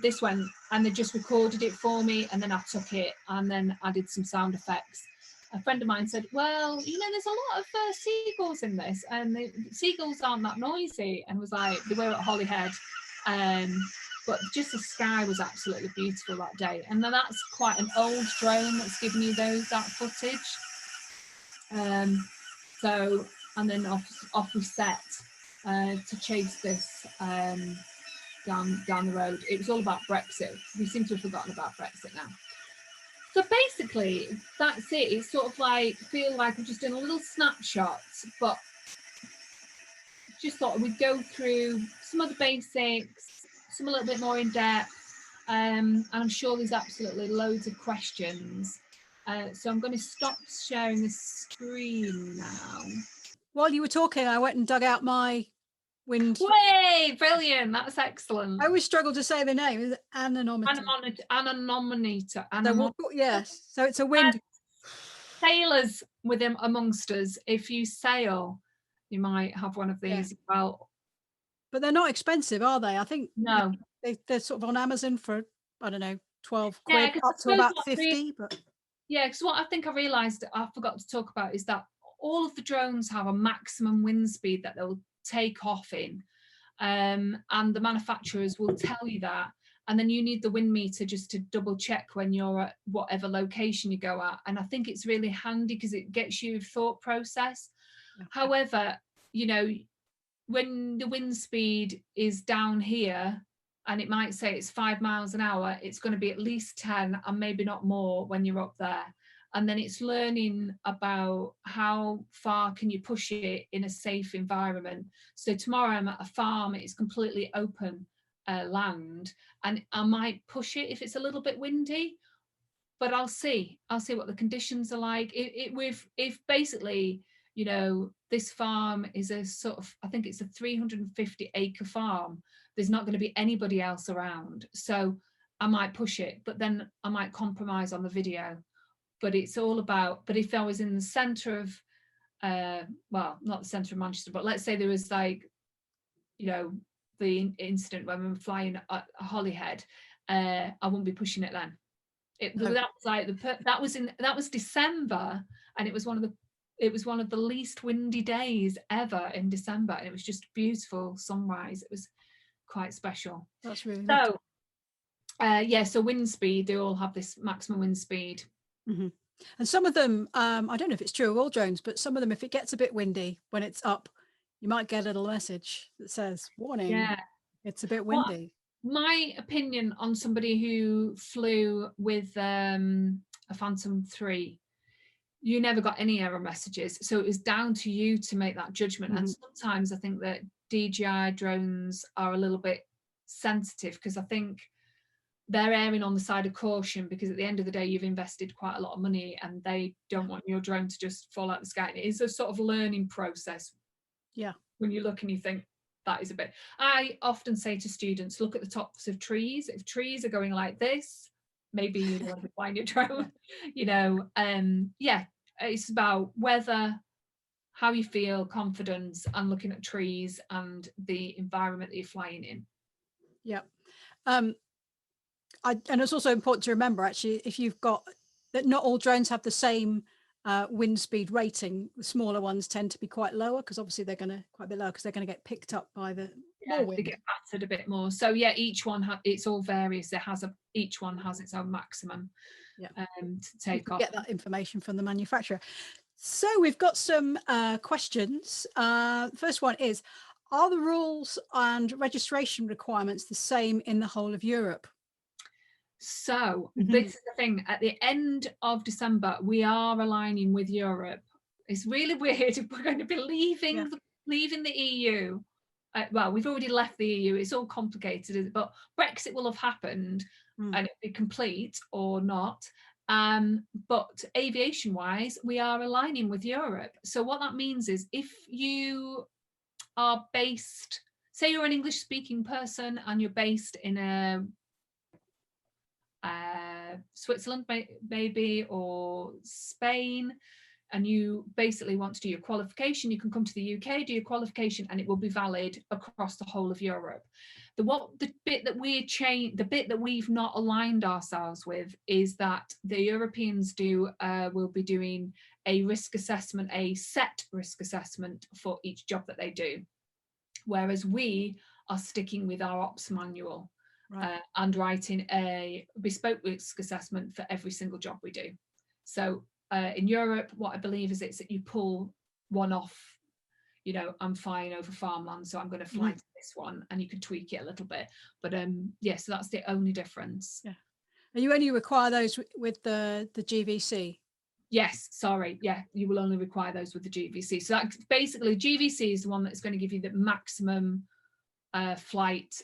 this went, and they just recorded it for me, and then I took it and then added some sound effects. A friend of mine said, well, there's a lot of seagulls in this, and the seagulls aren't that noisy, and was like, they were at Holyhead, but just the sky was absolutely beautiful that day. And then that's quite an old drone that's giving you that footage. So, and then off we set to chase this down the road. It was all about Brexit. We seem to have forgotten about Brexit now. So basically, that's it. It's sort of like, feel like I'm just doing a little snapshot, but just thought we'd go through some of the basics, some a little bit more in depth, and I'm sure there's absolutely loads of questions. So I'm going to stop sharing the screen now. While you were talking, I went and dug out my wind. Way, brilliant! That's excellent. I always struggle to say the name. Is it anemometer? Anemometer. Yes. So it's a wind. Sailors with them amongst us. If you sail, you might have one of these. Yeah. Well, but they're not expensive, are they? I think no. They're sort of on Amazon for, I don't know, 12 quid up to about 50. But yeah, because what I think I realised I forgot to talk about is that all of the drones have a maximum wind speed that they'll take off in, and the manufacturers will tell you that, and then you need the wind meter just to double check when you're at whatever location you go at. And I think it's really handy because it gets you thought process. Okay. However, when the wind speed is down here and it might say it's 5 miles an hour, it's going to be at least 10 and maybe not more when you're up there. And then it's learning about how far can you push it in a safe environment. So tomorrow I'm at a farm, it's completely open land, and I might push it if it's a little bit windy, but I'll see what the conditions are like. If basically, this farm is a sort of, I think it's a 350 acre farm, there's not going to be anybody else around. So I might push it, but then I might compromise on the video. But it's all about, but if I was in the centre of, well, not the centre of Manchester, but let's say there was like, the incident when we were flying at Holyhead, I wouldn't be pushing it then. That was like that was December, and it was one of the least windy days ever in December, and it was just beautiful sunrise. It was quite special. That's really so. So wind speed, they all have this maximum wind speed. Mm-hmm. And some of them, I don't know if it's true of all drones, but some of them, if it gets a bit windy when it's up, you might get a little message that says, warning, it's a bit windy. My opinion on somebody who flew with a Phantom 3, you never got any error messages. So it was down to you to make that judgment. Mm-hmm. And sometimes I think that Dji drones are a little bit sensitive, because I think they're erring on the side of caution, because at the end of the day, you've invested quite a lot of money and they don't want your drone to just fall out of the sky. It is a sort of learning process. Yeah. When you look and you think, that is a bit. I often say to students, look at the tops of trees. If trees are going like this, maybe you want to find your drone. It's about weather, how you feel, confidence, and looking at trees and the environment that you're flying in. Yeah. And it's also important to remember, actually, if you've got that, not all drones have the same wind speed rating. The smaller ones tend to be quite lower, because obviously they're going to quite a bit lower because they're going to get picked up by the more wind. They get battered a bit more. So yeah, each one it's all various. Each one has its own maximum. To take off. Get that information from the manufacturer. So we've got some questions. First one is, Are the rules and registration requirements the same in the whole of Europe? So this is the thing, at the end of December, we are aligning with Europe. It's really weird if we're going to be leaving, leaving the EU. Well, we've already left the EU. It's all complicated, but Brexit will have happened and it'll be complete or not. But aviation wise, we are aligning with Europe. So what that means is if you are based, say you're an English speaking person and you're based in a Switzerland maybe, or Spain, and you basically want to do your qualification, you can come to the UK, do your qualification, and it will be valid across the whole of Europe. The bit that we've not aligned ourselves with is that the Europeans will be doing a risk assessment, a set risk assessment for each job that they do, whereas we are sticking with our ops manual. Right. And writing a bespoke risk assessment for every single job we do. So in Europe, what I believe is it's that you pull one off, you know, I'm flying over farmland, so I'm going to fly to this one, and you can tweak it a little bit. But yeah, so that's the only difference. Yeah. And you only require those with the GVC? Yes, sorry. Yeah, you will only require those with the GVC. So that basically GVC is the one that's going to give you the maximum flight.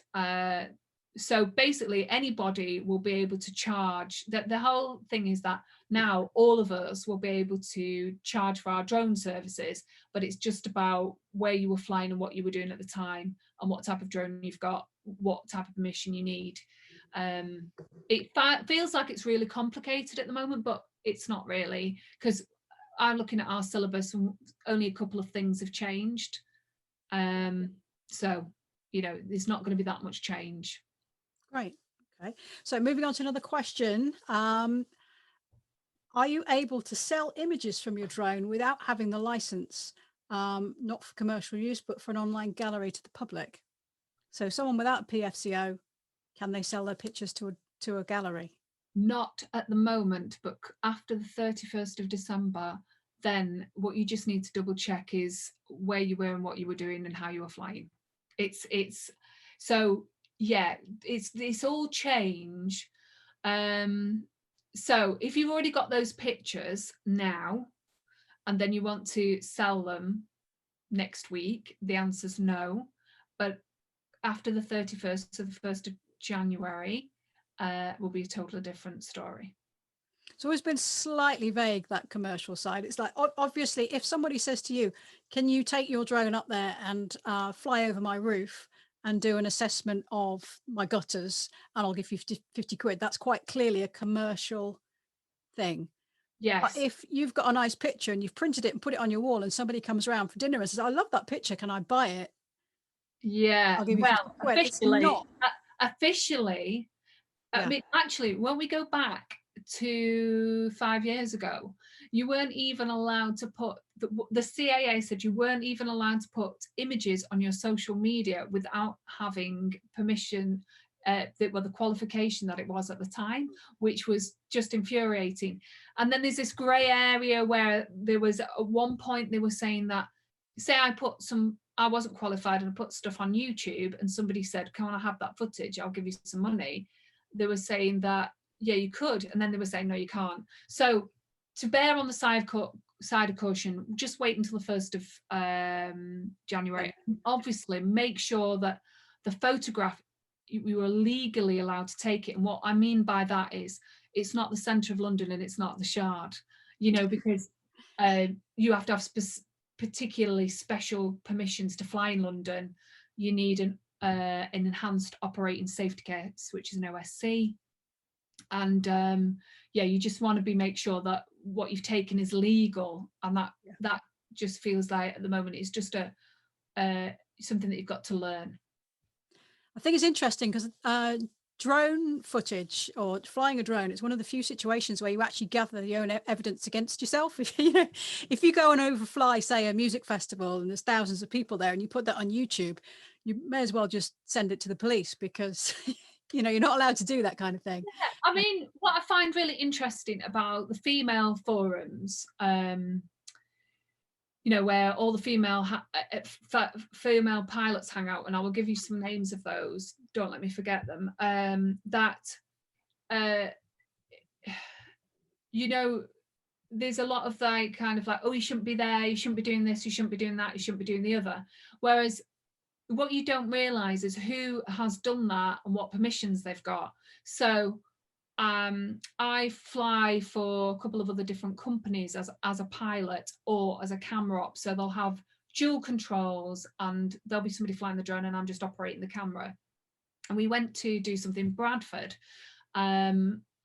So basically anybody will be able to charge. That the whole thing is that now all of us will be able to charge for our drone services, but it's just about where you were flying and what you were doing at the time and what type of drone you've got, what type of permission you need. It feels like it's really complicated at the moment, but it's not really, because I'm looking at our syllabus and only a couple of things have changed. So, you know, there's not going to be that much change. Great. Okay. So moving on to another question. Are you able to sell images from your drone without having the license, not for commercial use, but for an online gallery to the public? So someone without a PFCO, can they sell their pictures to a gallery? Not at the moment, but after the 31st of December, then what you just need to double check is where you were and what you were doing and how you were flying. It's so yeah, it's all change. So if you've already got those pictures now and then you want to sell them next week, the answer's no. But after the 31st to the 1st of January will be a totally different story. It's always been slightly vague, that commercial side. It's like, obviously, if somebody says to you, can you take your drone up there and fly over my roof and do an assessment of my gutters and I'll give you 50 quid, that's quite clearly a commercial thing. Yes. But if you've got a nice picture and you've printed it and put it on your wall and somebody comes around for dinner and says, I love that picture, can I buy it? Yeah, I'll give you 50 quid. officially, it's not. Officially, I mean, actually, when we go back to 5 years ago, you weren't even allowed to put, the CAA said you weren't even allowed to put images on your social media without having permission, the qualification that it was at the time, which was just infuriating. And then there's this grey area where there was, at one point they were saying that, say I wasn't qualified and I put stuff on YouTube and somebody said, can I have that footage? I'll give you some money. They were saying that, yeah, you could. And then they were saying, no, you can't. So to bear on the side of caution, just wait until the 1st of January. Obviously, make sure that the photograph, you are legally allowed to take it. And what I mean by that is it's not the centre of London and it's not the Shard, you know, because you have to have particularly special permissions to fly in London. You need an enhanced operating safety case, which is an OSC. And yeah, you just want to make sure that what you've taken is legal, and that just feels like at the moment it's just something that you've got to learn. I think it's interesting because drone footage or flying a drone, it's one of the few situations where you actually gather your own evidence against yourself. If you go and overfly, say, a music festival and there's thousands of people there and you put that on YouTube, you may as well just send it to the police, because you know, you're not allowed to do that kind of thing. Yeah, I mean, what I find really interesting about the female forums, you know, where all the female pilots hang out, and I will give you some names of those. Don't let me forget them. You know, there's a lot of like kind of like, oh, you shouldn't be there, you shouldn't be doing this, you shouldn't be doing that, you shouldn't be doing the other. Whereas what you don't realize is who has done that and what permissions they've got. So I fly for a couple of other different companies as a pilot or as a camera op. So they'll have dual controls and there'll be somebody flying the drone and I'm just operating the camera. And we went to do something in Bradford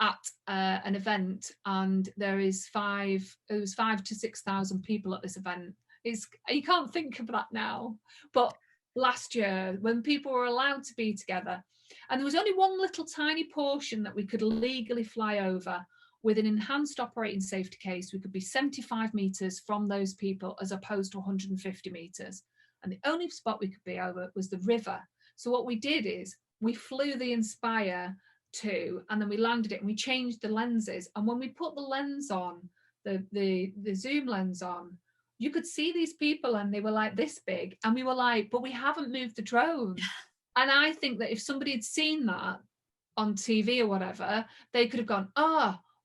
at an event, and there was 5,000 to 6,000 people at this event. You can't think of that now, but last year when people were allowed to be together, and there was only one little tiny portion that we could legally fly over with an enhanced operating safety case. We could be 75 meters from those people as opposed to 150 meters, and the only spot we could be over was the river. So what we did is we flew the Inspire 2 and then we landed it and we changed the lenses, and when we put the lens on, the zoom lens on, you could see these people and they were like this big, and we were like, but we haven't moved the drone. And I think that if somebody had seen that on TV or whatever, they could have gone,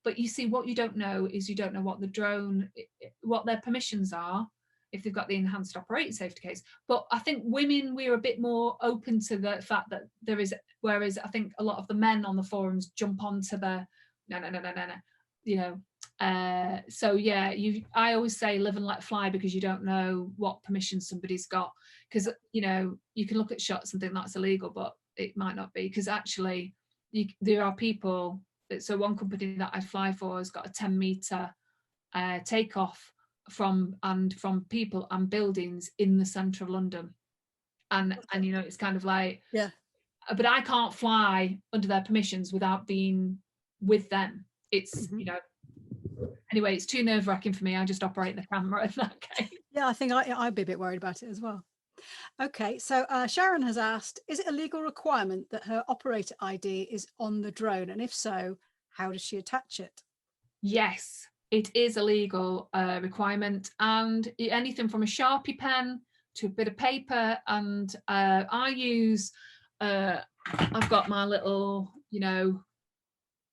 but you see, what you don't know is you don't know what the drone, what their permissions are, if they've got the enhanced operating safety case. But I think women, we're a bit more open to the fact that there is, whereas I think a lot of the men on the forums jump onto the no, you know. So yeah, I always say live and let fly, because you don't know what permission somebody's got, because you know, you can look at shots and think that's illegal, but it might not be, because actually there are people so one company that I fly for has got a 10-meter takeoff from people and buildings in the centre of London, and you know, it's kind of like, yeah, but I can't fly under their permissions without being with them. It's you know, anyway, it's too nerve-wracking for me. I just operate the camera in that case. Yeah, I think I'd be a bit worried about it as well. Okay, so Sharon has asked, is it a legal requirement that her operator ID is on the drone? And if so, how does she attach it? Yes, it is a legal requirement, and anything from a Sharpie pen to a bit of paper. And I use, I've got my little, you know,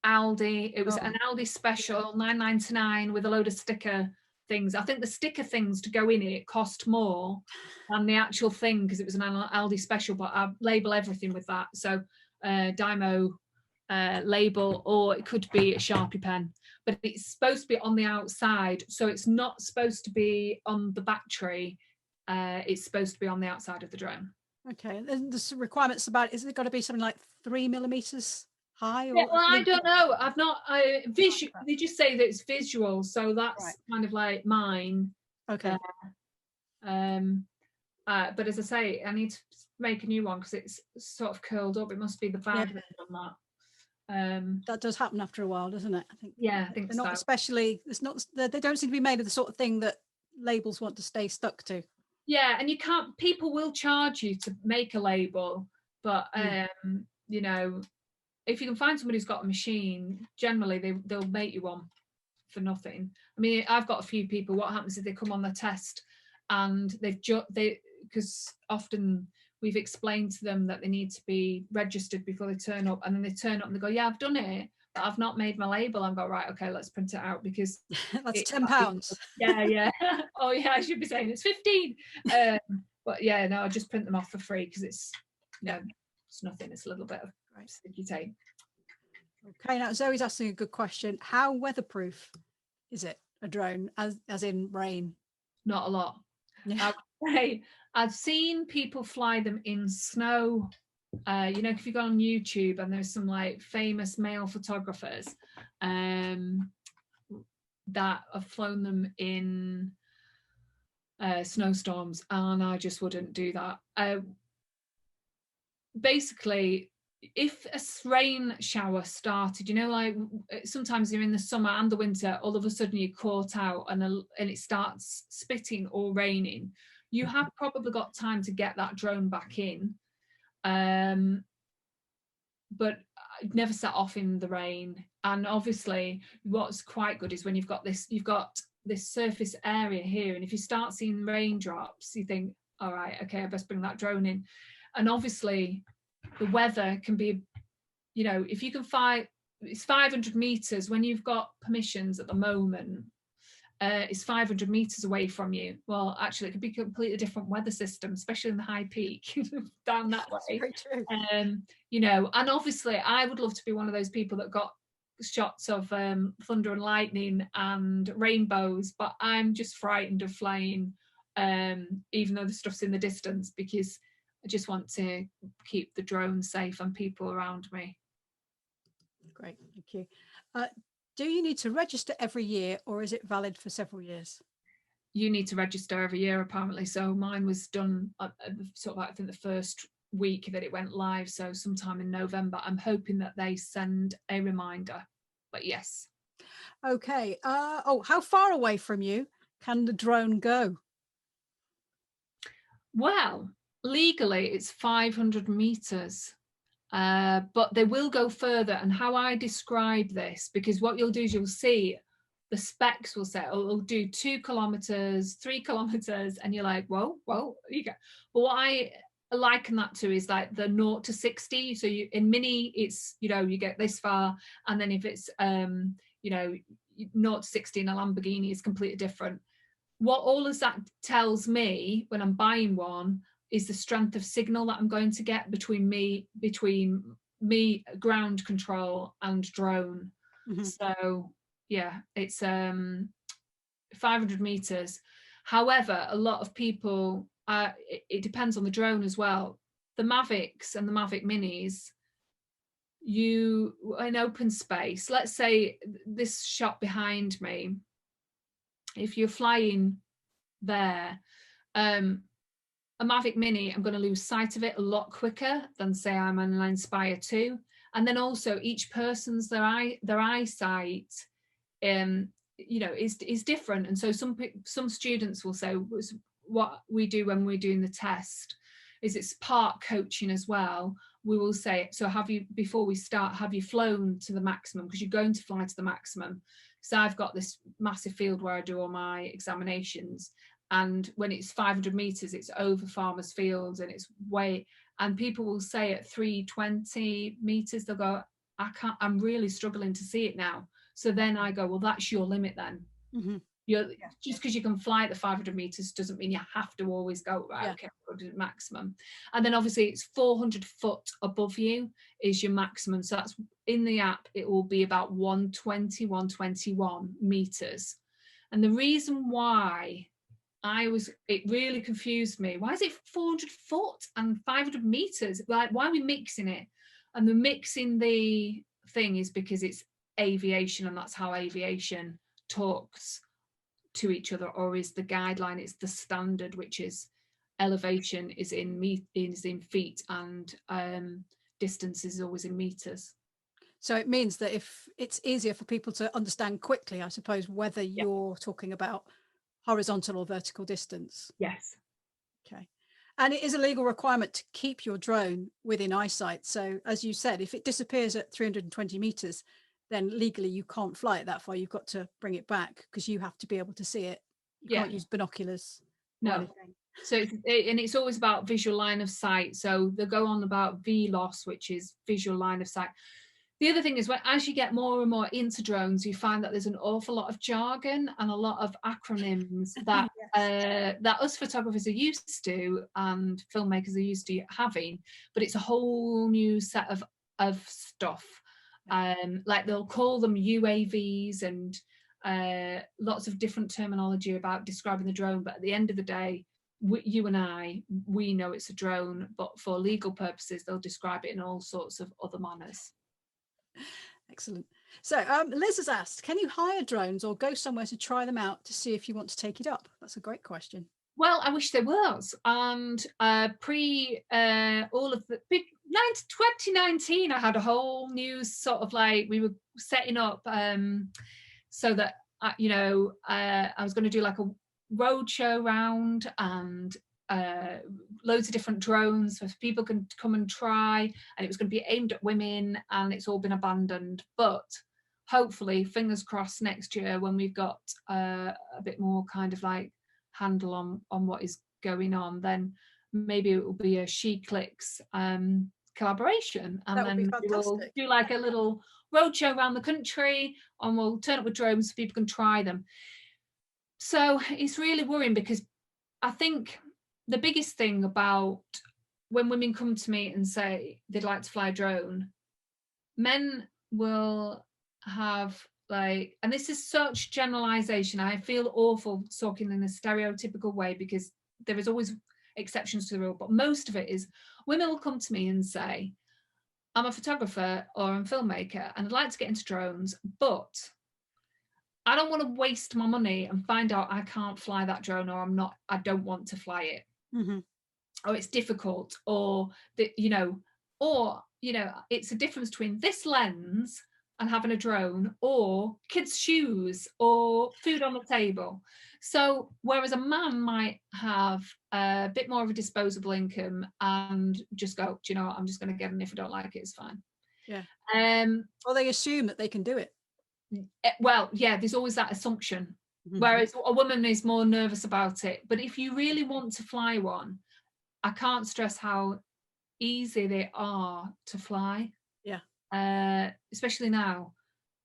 Aldi. It was an Aldi special, £9.99 with a load of sticker things. I think the sticker things to go in it cost more than the actual thing, because it was an Aldi special, but I label everything with that. So Dymo label, or it could be a Sharpie pen, but it's supposed to be on the outside, so it's not supposed to be on the battery. It's supposed to be on the outside of the drone. Okay, and the requirements about, is it got to be something like 3 millimeters high? Or yeah, well, I don't know. I've not. They just say that it's visual, so that's right. Kind of like mine. Okay. But as I say, I need to make a new one because it's sort of curled up. It must be the bad version on that. That does happen after a while, doesn't it? I think. Yeah, I think they're so. Not especially. It's not. They don't seem to be made of the sort of thing that labels want to stay stuck to. Yeah, and you can't. People will charge you to make a label, but you know, if you can find somebody who's got a machine, generally they'll make you one for nothing. I mean, I've got a few people. What happens is they come on the test, and because often we've explained to them that they need to be registered before they turn up, and then they turn up and they go, yeah, I've done it, but I've not made my label. I've got, right, okay, let's print it out, because that's £10. Yeah. Oh yeah, I should be saying it's 15. But yeah, no, I just print them off for free, because it's, you know, it's nothing. It's a little bit of sticky tape. Okay, now Zoe's asking a good question. How weatherproof is it, a drone, as in rain? Not a lot. Yeah. I've seen people fly them in snow. You know, if you go on YouTube and there's some like famous male photographers that have flown them in snowstorms, and I just wouldn't do that. Basically, if a rain shower started, you know, like sometimes you're in the summer and the winter, all of a sudden you're caught out and it starts spitting or raining, you have probably got time to get that drone back in. But I'd never set off in the rain. And obviously what's quite good is when you've got this surface area here, and if you start seeing raindrops, you think, all right, okay, I best bring that drone in. And obviously the weather can be, you know, if you can find, it's 500 meters when you've got permissions at the moment, it's 500 meters away from you. Well, actually, it could be a completely different weather system, especially in the high peak down that way. Very true. You know, and obviously, I would love to be one of those people that got shots of thunder and lightning and rainbows, but I'm just frightened of flying, even though the stuff's in the distance, because I just want to keep the drone safe and people around me. Great, thank you. Do you need to register every year, or is it valid for several years? You need to register every year, apparently. So mine was done sort of, I think, the first week that it went live. So sometime in November. I'm hoping that they send a reminder. But yes. Okay. Oh, how far away from you can the drone go? Well, legally, it's 500 meters. But they will go further. And how I describe this, because what you'll do is you'll see the specs will say, oh, it'll do 2 kilometers, 3 kilometers, and you're like, whoa, you go. But what I liken that to is like the 0 to 60. So you in Mini, it's, you know, you get this far, and then if it's you know, 0 to 60 in a Lamborghini is completely different. What all of that tells me when I'm buying one is the strength of signal that I'm going to get between me, ground control and drone. Mm-hmm. So yeah, it's 500 meters. However, a lot of people, it depends on the drone as well. The Mavics and the Mavic Minis, you in open space, let's say this shot behind me, if you're flying there, a Mavic Mini, I'm going to lose sight of it a lot quicker than say I'm on an Inspire 2. And then also each person's their eyesight, you know, is different. And so some students will say, what we do when we're doing the test is it's part coaching as well. We will say, so have you, before we start, have you flown to the maximum? Because you're going to fly to the maximum. So I've got this massive field where I do all my examinations. And when it's 500 meters, it's over farmers' fields, and it's way, and people will say at 320 meters, they'll go, I'm really struggling to see it now. So then I go, well, that's your limit then. Mm-hmm. Just because you can fly at the 500 meters doesn't mean you have to always go, right, okay, I'll go to the maximum. And then obviously it's 400 foot above you is your maximum. So that's in the app, it will be about 120, 121 meters. And the reason why it really confused me. Why is it 400 foot and 500 meters? Like, why are we mixing it? And the mixing the thing is because it's aviation, and that's how aviation talks to each other, or is the guideline, it's the standard, which is elevation is in feet, and distance is always in meters. So it means that if it's easier for people to understand quickly, I suppose, whether you're talking about horizontal or vertical distance. Yes. Okay. And it is a legal requirement to keep your drone within eyesight. So as you said, if it disappears at 320 meters, then legally you can't fly it that far. You've got to bring it back because you have to be able to see it. You can't use binoculars. No. So it's always about visual line of sight. So they go on about VLOS, which is visual line of sight. The other thing is, as you get more and more into drones, you find that there's an awful lot of jargon and a lot of acronyms that that us photographers are used to and filmmakers are used to having, but it's a whole new set of stuff. Like they'll call them UAVs and lots of different terminology about describing the drone, but at the end of the day, you and we know it's a drone, but for legal purposes, they'll describe it in all sorts of other manners. Excellent. So Liz has asked, can you hire drones or go somewhere to try them out to see if you want to take it up? That's a great question. Well, I wish there was. And all of the 2019, I had a whole new sort of like, we were setting up so that, you know, I was going to do like a roadshow round and loads of different drones so people can come and try, and it was going to be aimed at women, and it's all been abandoned. But hopefully, fingers crossed, next year when we've got a bit more kind of like handle on what is going on, then maybe it will be a She Clicks collaboration, and That would be then we'll fantastic. do like a little roadshow around the country, and we'll turn up with drones so people can try them. So it's really worrying, because I think the biggest thing about when women come to me and say they'd like to fly a drone, men will have like, and this is such generalization, I feel awful talking in a stereotypical way because there is always exceptions to the rule, but most of it is women will come to me and say, I'm a photographer or I'm a filmmaker and I'd like to get into drones, but I don't want to waste my money and find out I can't fly that drone, or I don't want to fly it. Mm-hmm. Or it's difficult, or that, it's a difference between this lens and having a drone, or kids' shoes, or food on the table. So whereas a man might have a bit more of a disposable income and just go, do you know what, I'm just going to get it, and if I don't like it, it's fine. Yeah. Or they assume that they can do it. Well, yeah, there's always that assumption. Mm-hmm. Whereas a woman is more nervous about it. But if you really want to fly one, I can't stress how easy they are to fly. Yeah. Especially now.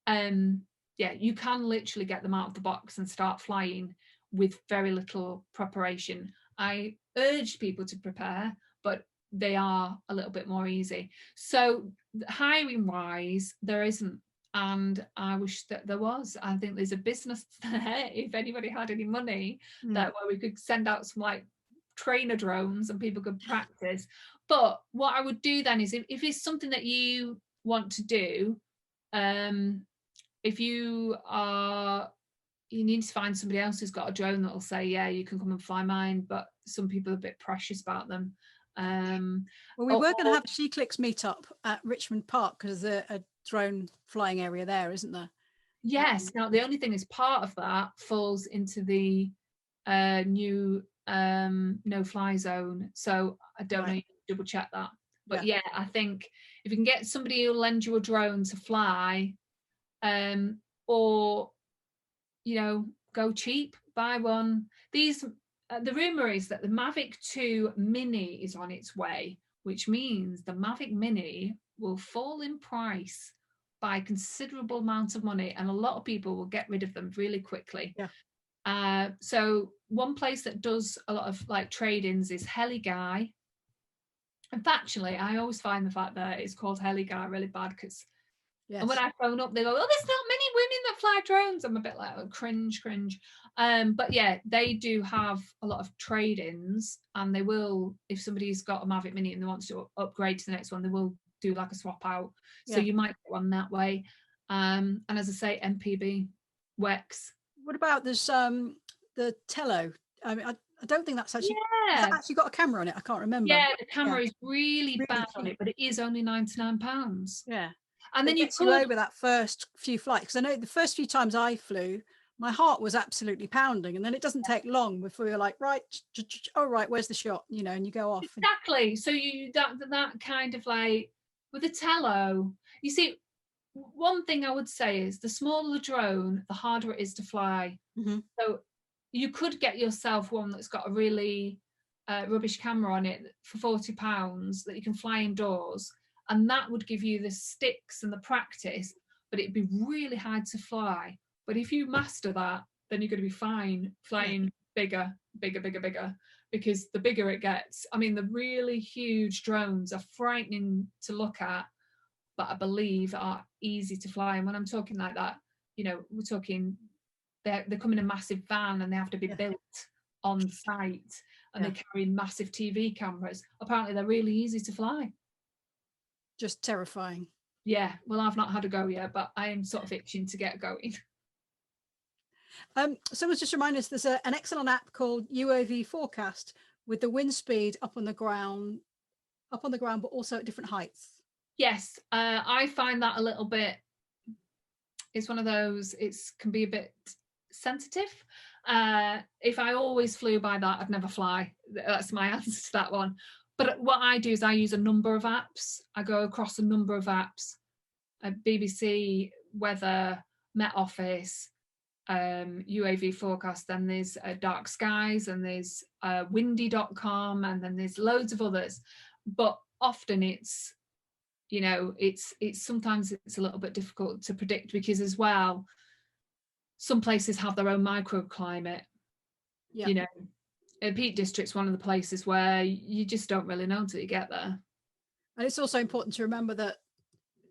Yeah, you can literally get them out of the box and start flying with very little preparation. I urge people to prepare, but they are a little bit more easy. So hiring wise, there isn't. And I wish that there was. I think there's a business there, if anybody had any money, that where we could send out some like trainer drones and people could practice. But what I would do then is if it's something that you want to do, if you need to find somebody else who's got a drone that'll say, yeah, you can come and fly mine, but some people are a bit precious about them. Well, we were going to have a She Clicks meetup at Richmond Park because there's a drone flying area there, isn't there? Yes. Now, the only thing is part of that falls into the new no-fly zone. So I don't know, you can double check that. But yeah, I think if you can get somebody who'll lend you a drone to fly, or, go cheap, buy one. The rumor is that the Mavic 2 Mini is on its way, which means the Mavic Mini will fall in price by a considerable amount of money, and a lot of people will get rid of them really quickly. Yeah. So one place that does a lot of like trade-ins is Heli-Guy. And actually, I always find the fact that it's called Heli-Guy really bad, because and when I phone up, they go, oh, there's not many women that fly drones. I'm a bit like, oh, cringe. But yeah, they do have a lot of trade-ins, and they will, if somebody's got a Mavic Mini and they want to upgrade to the next one, they will do like a swap out. So you might get one that way. And as I say, MPB, WEX. What about this the Tello? I mean, I don't think that's actually has that actually got a camera on it. I can't remember. Yeah, the camera is really bad on it, but it is only £99. Yeah. And then you could over that first few flights, because I know the first few times I flew, my heart was absolutely pounding, and then it doesn't take long before you're like, right, where's the shot, and you go off. Exactly. So you that kind of like with a Tello, you see, one thing I would say is the smaller the drone, the harder it is to fly. Mm-hmm. So you could get yourself one that's got a really rubbish camera on it for £40 that you can fly indoors, and that would give you the sticks and the practice, but it'd be really hard to fly. But if you master that, then you're going to be fine flying bigger, because the bigger it gets. I mean, the really huge drones are frightening to look at, but I believe are easy to fly. And when I'm talking like that, we're talking they come in a massive van and they have to be built on site, and they carry massive TV cameras. Apparently they're really easy to fly. Just terrifying. Yeah, well, I've not had a go yet, but I am sort of itching to get going. Someone's just reminded us there's an excellent app called UAV Forecast with the wind speed up on the ground, but also at different heights. Yes, I find that a little bit. It's one of those. It can be a bit sensitive. If I always flew by that, I'd never fly. That's my answer to that one. But what I do is I use a number of apps. I go across a number of apps. BBC weather, Met Office, UAV forecast, then there's dark skies, and there's windy.com, and then there's loads of others. But often it's, you know, it's sometimes it's a little bit difficult to predict, because as well, some places have their own microclimate. You know, Peak District's one of the places where you just don't really know until you get there. And it's also important to remember that,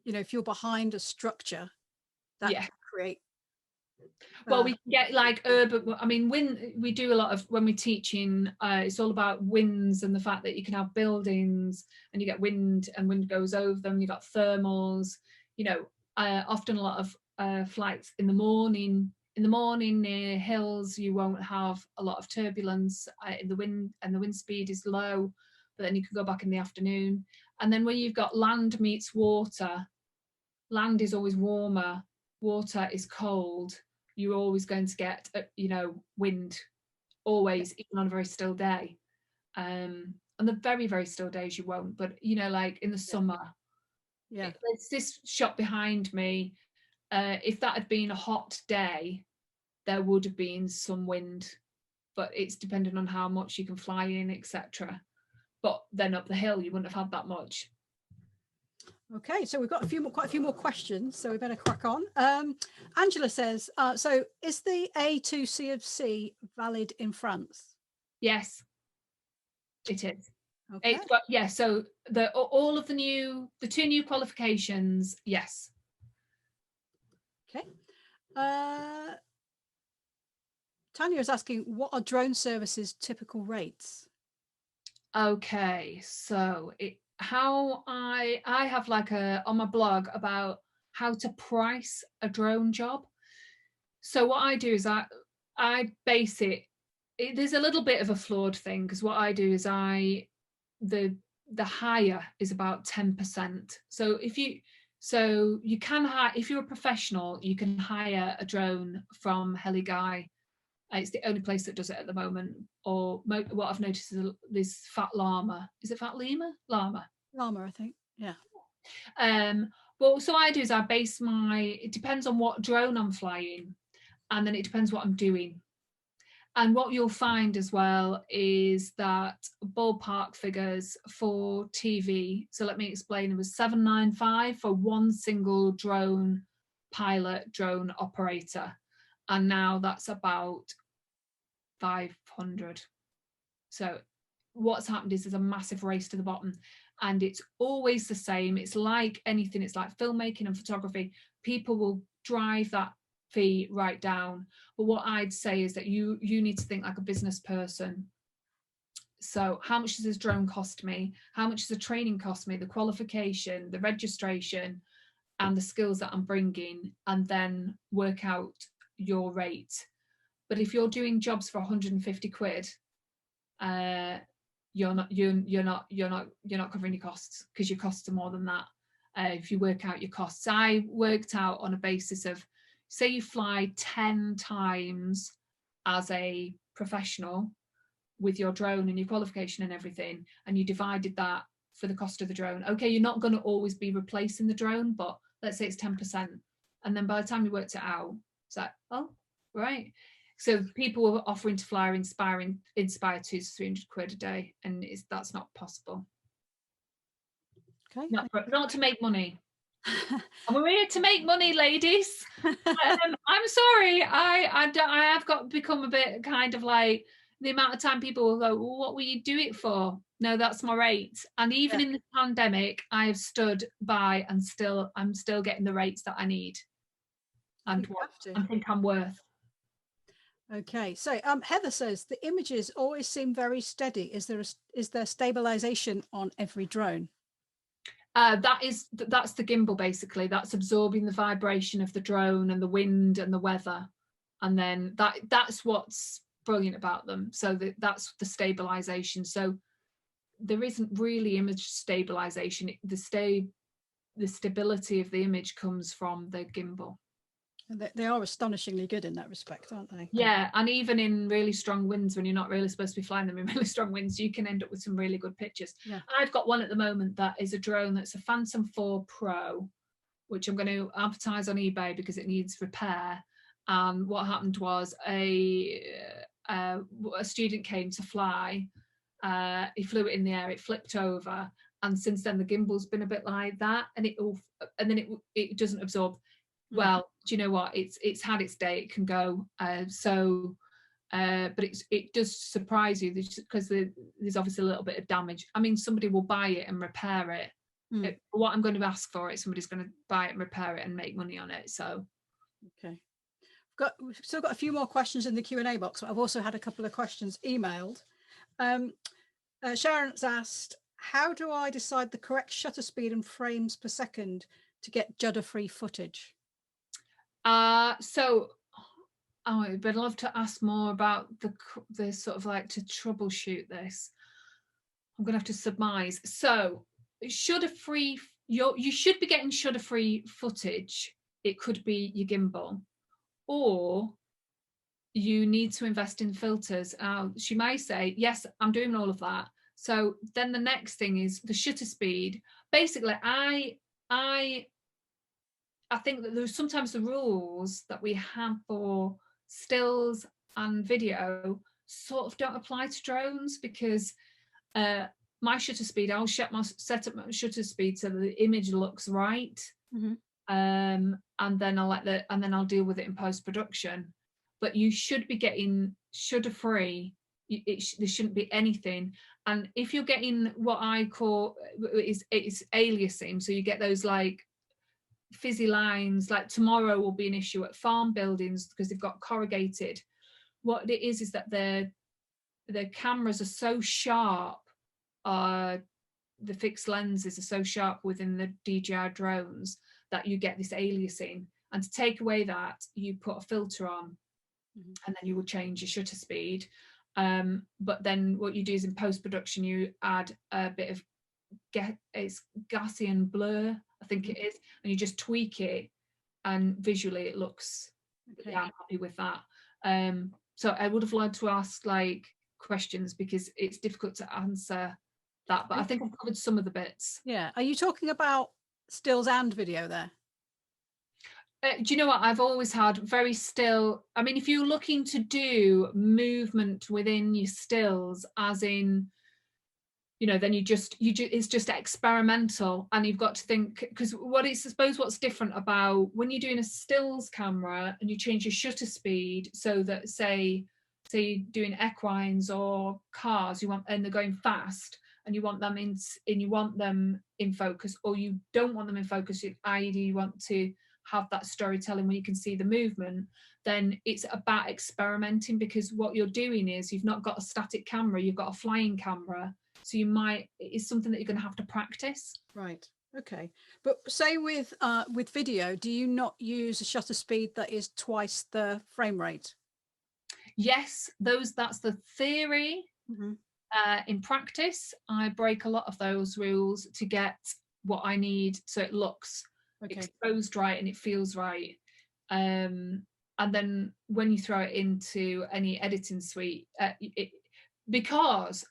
you know, if you're behind a structure, that can create. Well, we can get like urban, I mean, we do a lot of, when we're teaching, it's all about winds and the fact that you can have buildings and you get wind, and wind goes over them, you got thermals, you know, often a lot of flights in the morning near hills, you won't have a lot of turbulence in the wind, and the wind speed is low, but then you can go back in the afternoon. And then when you've got land meets water, land is always warmer, water is cold, you're always going to get, you know, wind, always, even on a very still day. On the very, very still days you won't, but, you know, like in the summer. There's this shot behind me. If that had been a hot day, there would have been some wind, but it's dependent on how much you can fly in, etc. But then up the hill, you wouldn't have had that much. Okay, so we've got quite a few more questions, so we better crack on. Angela says, so is the A2C of C valid in France? Yes, it is. Okay. So all of the 2 new qualifications, yes. Okay. Tanya is asking, what are drone services typical rates? Okay, so I have like on my blog about how to price a drone job. So what I do is I base it, there's a little bit of a flawed thing, because what I do is the hire is about 10%. So you can hire, if you're a professional, you can hire a drone from Heligai. It's the only place that does it at the moment. Or what I've noticed is this Fat Llama. Is it Fat Llama? Llama, I think. Yeah. Well, so I do is I base it depends on what drone I'm flying, and then it depends what I'm doing. And what you'll find as well is that ballpark figures for TV, so let me explain, it was $795 for one single drone pilot, drone operator. And now that's about 500. So what's happened is there's a massive race to the bottom, and it's always the same. It's like anything, it's like filmmaking and photography. People will drive that fee right down. But what I'd say is that you need to think like a business person. So how much does this drone cost me? How much does the training cost me? The qualification, the registration, and the skills that I'm bringing, and then work out your rate. But if you're doing jobs for 150 quid, you're not covering your costs, because your costs are more than that. If you work out your costs, I worked out on a basis of, say you fly 10 times as a professional with your drone and your qualification and everything, and you divided that for the cost of the drone. Okay, you're not going to always be replacing the drone, but let's say it's 10%. And then by the time you worked it out, it's like, oh, right. So people were offering to fly Inspire 200 to 300 quid a day, and that's not possible. Okay. Not to make money. And we're here to make money, ladies. I'm sorry, I have become a bit kind of like, the amount of time people will go, well, what will you do it for? No, that's my rate. And even in the pandemic, I have stood by, and I'm still getting the rates that I need, and what I think I'm worth. Okay, so Heather says the images always seem very steady. Is there stabilization on every drone? That's the gimbal, basically. That's absorbing the vibration of the drone and the wind and the weather, and then that's what's brilliant about them. So that's the stabilization. So there isn't really image stabilization. The stability of the image comes from the gimbal. They are astonishingly good in that respect, aren't they? Yeah, and even in really strong winds, when you're not really supposed to be flying them in really strong winds, you can end up with some really good pictures. Yeah. I've got one at the moment that is a drone that's a Phantom 4 Pro, which I'm going to advertise on eBay because it needs repair. And what happened was a student came to fly. He flew it in the air, it flipped over, and since then the gimbal's been a bit like that, and it doesn't absorb. Well, do you know what? It's had its day. It can go. But it does surprise you because there's obviously a little bit of damage. I mean, somebody will buy it and repair it. What I'm going to ask for it, somebody's going to buy it and repair it and make money on it. So, okay. We've still got a few more questions in the Q&A box, but I've also had a couple of questions emailed. Sharon's asked, how do I decide the correct shutter speed and frames per second to get Judder-free footage? So I'd love to ask more about the sort of like to troubleshoot this. I'm going to have to surmise. So Shudder-free, you should be getting Shudder-free footage. It could be your gimbal, or you need to invest in filters. She may say, yes, I'm doing all of that. So then the next thing is the shutter speed. Basically, I think that there's sometimes the rules that we have for stills and video sort of don't apply to drones, because my shutter speed, I'll set up my shutter speed so that the image looks right. And then I'll deal with it in post-production. But you should be getting Shudder-free. There shouldn't be anything. And if you're getting what I call it's aliasing, so you get those like fizzy lines, like tomorrow will be an issue at farm buildings because they've got corrugated. What it is that the cameras are so sharp, the fixed lenses are so sharp within the DJI drones that you get this aliasing. And to take away that, you put a filter on, and then you will change your shutter speed. But then what you do is in post-production, you add a bit of it's Gaussian blur, I think it is, and you just tweak it, and visually it looks, yeah, I'm happy with that. So I would have liked to ask like questions because it's difficult to answer that, but I think I've covered some of the bits. Yeah. Are you talking about stills and video there? Do you know what? I've always had very still. I mean, if you're looking to do movement within your stills, as in, you know, then it's just experimental, and you've got to think, because I suppose what's different about when you're doing a stills camera and you change your shutter speed so that say you're doing equines or cars, and they're going fast, and you want them in focus, or you don't want them in focus, i.e. you want to have that storytelling where you can see the movement, then it's about experimenting, because what you're doing is you've not got a static camera, you've got a flying camera. So it's something that you're going to have to practice. Right. Okay. But say with video, do you not use a shutter speed that is twice the frame rate? Yes, that's the theory. In practice, I break a lot of those rules to get what I need, so it looks exposed right and it feels right. And then when you throw it into any editing suite, because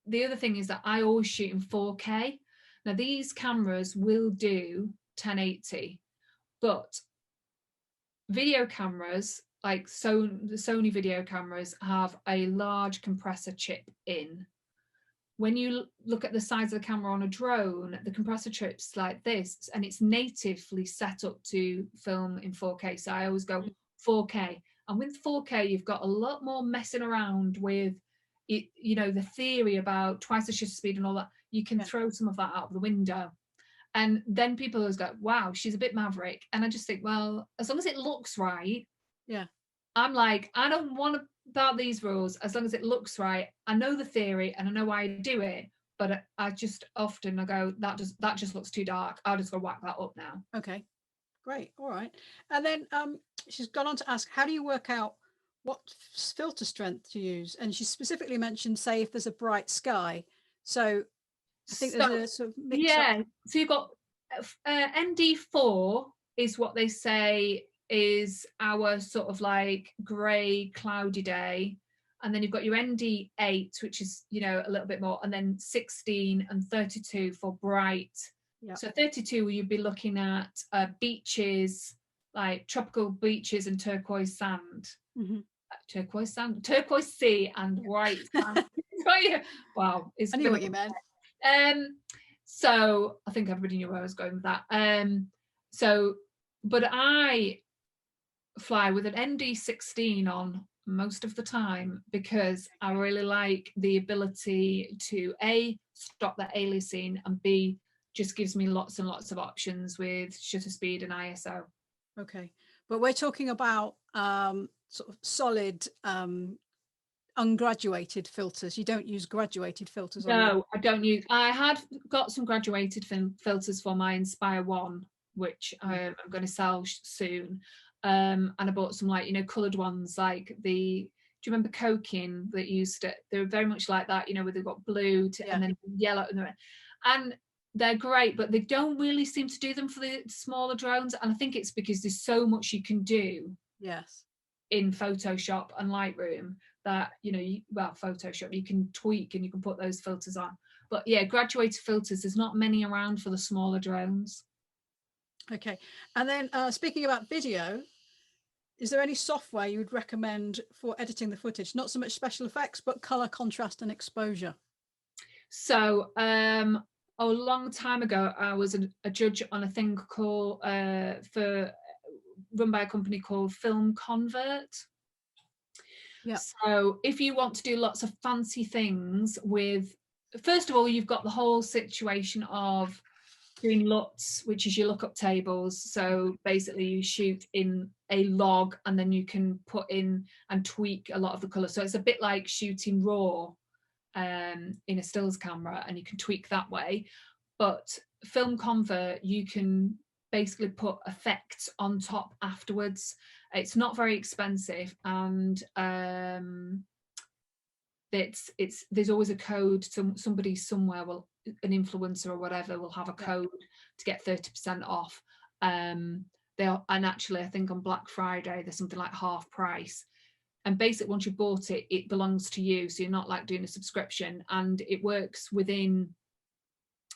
the other thing is that I always shoot in 4K. Now these cameras will do 1080, but video cameras like the Sony video cameras have a large compressor chip in. When you look at the size of the camera on a drone, the compressor chip's like this, and it's natively set up to film in 4K. So I always go 4K. And with 4K, you've got a lot more messing around with it, you know, the theory about twice the shutter speed and all that. You can throw some of that out of the window. And then people always go, wow, she's a bit maverick. And I just think, well, as long as it looks right. Yeah. I'm like, I don't want about these rules as long as it looks right. I know the theory and I know why I do it, but I just often I go, that just looks too dark. I'll just go whack that up now. Okay, great. All right. And then she's gone on to ask, how do you work out what filter strength to use? And she specifically mentioned, say, if there's a bright sky. So I think there's a sort of mix up. So you've got ND4 is what they say is our sort of like grey cloudy day, and then you've got your ND8, which is, you know, a little bit more, and then 16 and 32 for bright Yeah. So 32, you'd be looking at beaches, like tropical beaches and turquoise sand. Turquoise sea and white sand. Wow, it's I knew what you meant. So I think everybody knew where I was going with that. But I fly with an ND16 on most of the time because I really like the ability to A, stop that aliasing, and B, just gives me lots and lots of options with shutter speed and ISO. Okay, but we're talking about sort of solid ungraduated filters. You don't use graduated filters on No, I don't use. I had got some graduated filters for my Inspire 1, which I'm going to sell soon. And I bought some, like, coloured ones, like do you remember Coking that used it? They were very much like that, where they've got blue and then yellow. And they're great, but they don't really seem to do them for the smaller drones. And I think it's because there's so much you can do. Yes. In Photoshop and Lightroom that, Photoshop, you can tweak and you can put those filters on. But yeah, graduated filters, there's not many around for the smaller drones. Okay. And then speaking about video, is there any software you would recommend for editing the footage? Not so much special effects, but color, contrast, and exposure. So a long time ago, I was a judge on a thing called run by a company called Film Convert. Yeah. So if you want to do lots of fancy things with, first of all, you've got the whole situation of doing LUTs, which is your lookup tables. So basically you shoot in a log and then you can put in and tweak a lot of the color. So it's a bit like shooting raw in a stills camera, and you can tweak that way. But Film Convert, you can basically put effects on top afterwards. It's not very expensive, and there's always a code. Somebody somewhere will, an influencer or whatever, will have a code to get 30% off. And actually, I think on Black Friday there's something like half price. And basically, once you've bought it, it belongs to you. So you're not like doing a subscription, and it works within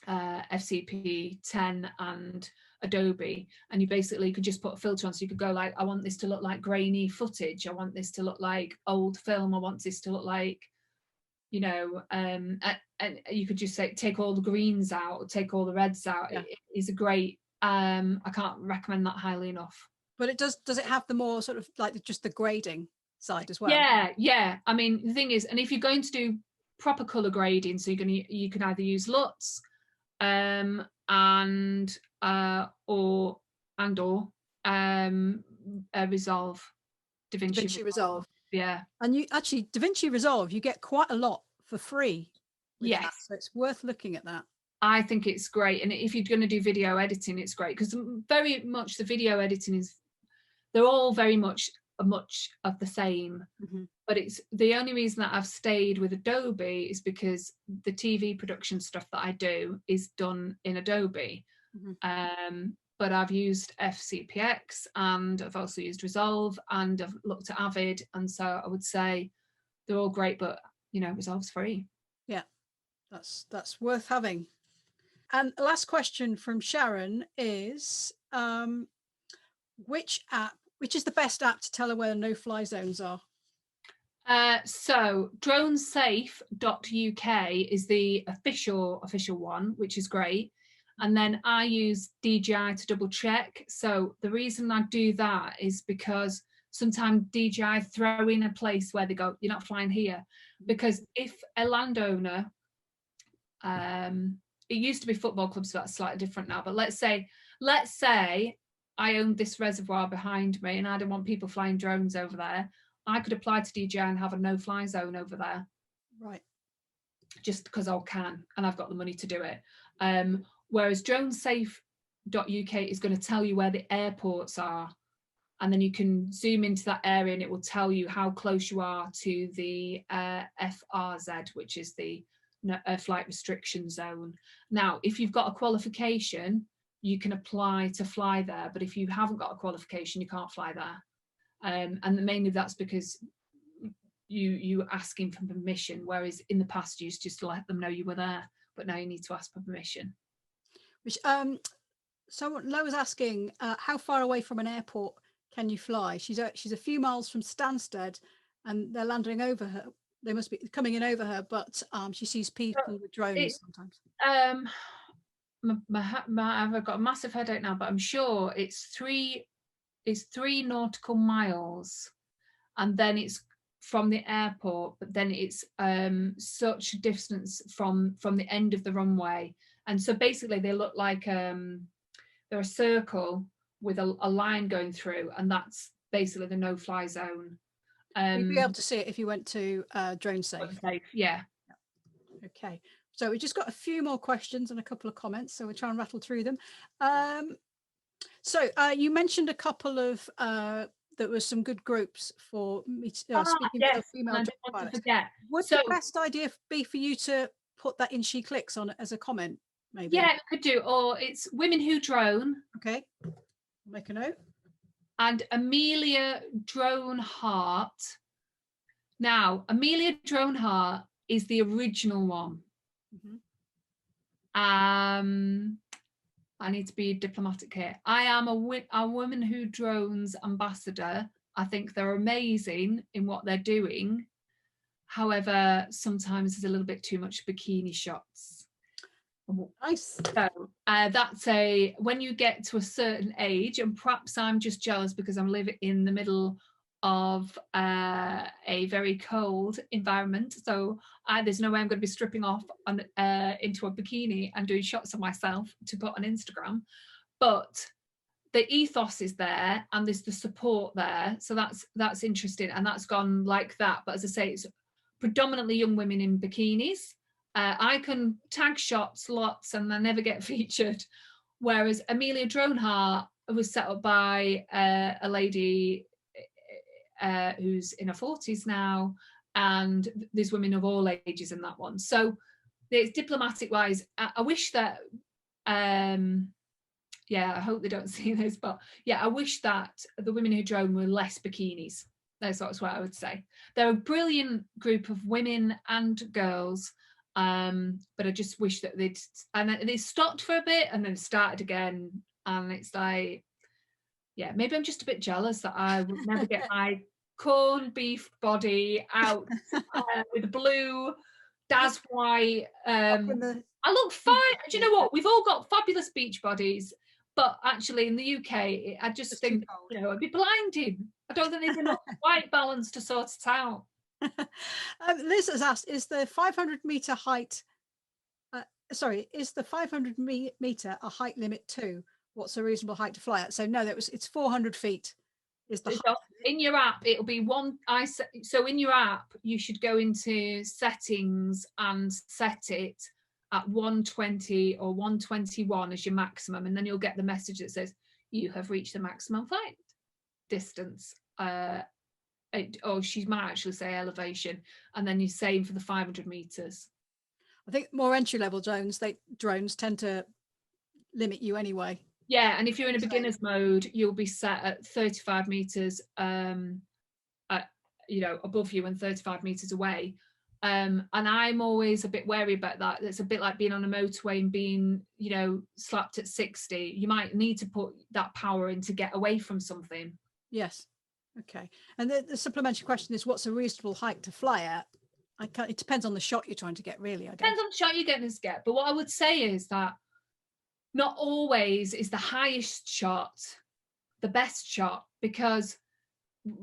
FCP 10 and Adobe. And you basically could just put a filter on. So you could go like, I want this to look like grainy footage. I want this to look like old film. I want this to look like, and you could just say, take all the greens out, take all the reds out. Yeah. It is a great, I can't recommend that highly enough. But does it have the more sort of like just the grading side as well? Yeah. I mean, the thing is, and if you're going to do proper color grading, so you can either use LUTs Resolve, DaVinci Resolve. Yeah. And you actually, DaVinci Resolve, you get quite a lot for free. Yes. That, so it's worth looking at that. I think it's great. And if you're going to do video editing, it's great, because very much the video editing they're all very much of the same. But it's the only reason that I've stayed with Adobe is because the TV production stuff that I do is done in Adobe. But I've used FCPX, and I've also used Resolve, and I've looked at Avid, and so I would say they're all great, but Resolve's free. Yeah, that's worth having. And the last question from Sharon is, which is the best app to tell her where no-fly zones are? So dronesafe.uk is the official one, which is great. And then I use DJI to double check. So the reason I do that is because sometimes DJI throw in a place where they go, you're not flying here. Because if a landowner, it used to be football clubs, so that's slightly different now. But let's say I owned this reservoir behind me and I don't want people flying drones over there. I could apply to DJI and have a no-fly zone over there. Right. Just because I can, and I've got the money to do it. Whereas dronesafe.uk is going to tell you where the airports are, and then you can zoom into that area and it will tell you how close you are to the FRZ, which is the flight restriction zone. Now, if you've got a qualification, you can apply to fly there, but if you haven't got a qualification, you can't fly there. And mainly that's because you asking for permission, whereas in the past you used to just let them know you were there, but now you need to ask for permission. Which, someone Lo was asking, how far away from an airport can you fly? She's a few miles from Stansted, and they're landing over her. They must be coming in over her, but she sees people with drones sometimes. I've got a massive headache now, but I'm sure it's 3 nautical miles, and then it's from the airport, but then it's such a distance from the end of the runway. And so basically they look like they're a circle with a line going through, and that's basically the no-fly zone. You'd be able to see it if you went to Drone Safe. Yeah. Okay, so we just got a few more questions and a couple of comments, so we'll try and rattle through them. So you mentioned a couple of there were some good groups for speaking yes, for female pilots. Would the best idea be for you to put that in She Clicks on as a comment, maybe? Yeah, could do. Or it's Women Who Drone. Okay, make a note. And Amelia Droneheart. Now, Amelia Droneheart is the original one. I need to be diplomatic here. I am a Women Who Drones ambassador. I think they're amazing in what they're doing. However, sometimes there's a little bit too much bikini shots. Nice. So that's when you get to a certain age, and perhaps I'm just jealous because I'm living in the middle of a very cold environment, so there's no way I'm going to be stripping off into a bikini and doing shots of myself to put on Instagram. But the ethos is there, and there's the support there, so that's interesting, and that's gone like that. But as I say, it's predominantly young women in bikinis. I can tag shots lots and I never get featured, whereas Amelia Droneheart was set up by a lady who's in her 40s now, and there's women of all ages in that one. So it's diplomatic wise. I wish that I hope they don't see this, but yeah, I wish that the Women Who Drone were less bikinis. That's what I would say. They're a brilliant group of women and girls, but I just wish that they stopped for a bit and then started again, and it's like, yeah, maybe I'm just a bit jealous that I would never get my corned beef body out with the blue Daz white. I look fine. Do you know what? We've all got fabulous beach bodies, but actually in the UK, I just think, I'd be blinding. I don't think there's enough white balance to sort it out. Liz has asked, is the 500 meter height, is the 500 meter a height limit too? What's a reasonable height to fly at? So no, it's 400 feet is the height. In your app, it'll be so in your app, you should go into settings and set it at 120 or 121 as your maximum, and then you'll get the message that says you have reached the maximum flight distance. Or she might actually say elevation, and then you're saying for the 500 meters. I think more entry level drones tend to limit you anyway. Yeah, and if you're in a beginner's mode, you'll be set at 35 meters above you and 35 meters away. And I'm always a bit wary about that. It's a bit like being on a motorway and being, slapped at 60. You might need to put that power in to get away from something. Yes. Okay. And the supplementary question is, what's a reasonable height to fly at? It depends on the shot you're trying to get, really. Depends on the shot you're getting to get. But what I would say is that not always is the highest shot the best shot, because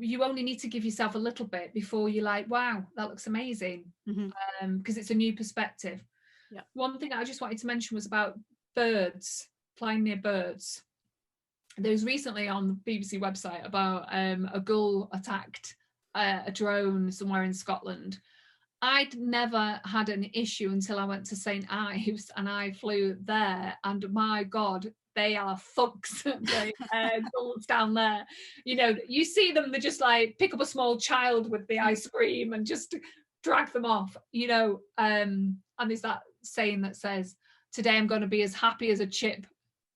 you only need to give yourself a little bit before you're like, wow, that looks amazing. Because it's a new perspective. Yeah. One thing I just wanted to mention was about birds, flying near birds. There was recently on the BBC website about a gull attacked a drone somewhere in Scotland. I'd never had an issue until I went to St. Ives and I flew there, and my God, they are thugs. Gulls down there. You see them, they just like pick up a small child with the ice cream and just drag them off, and there's that saying that says, today I'm going to be as happy as a chip,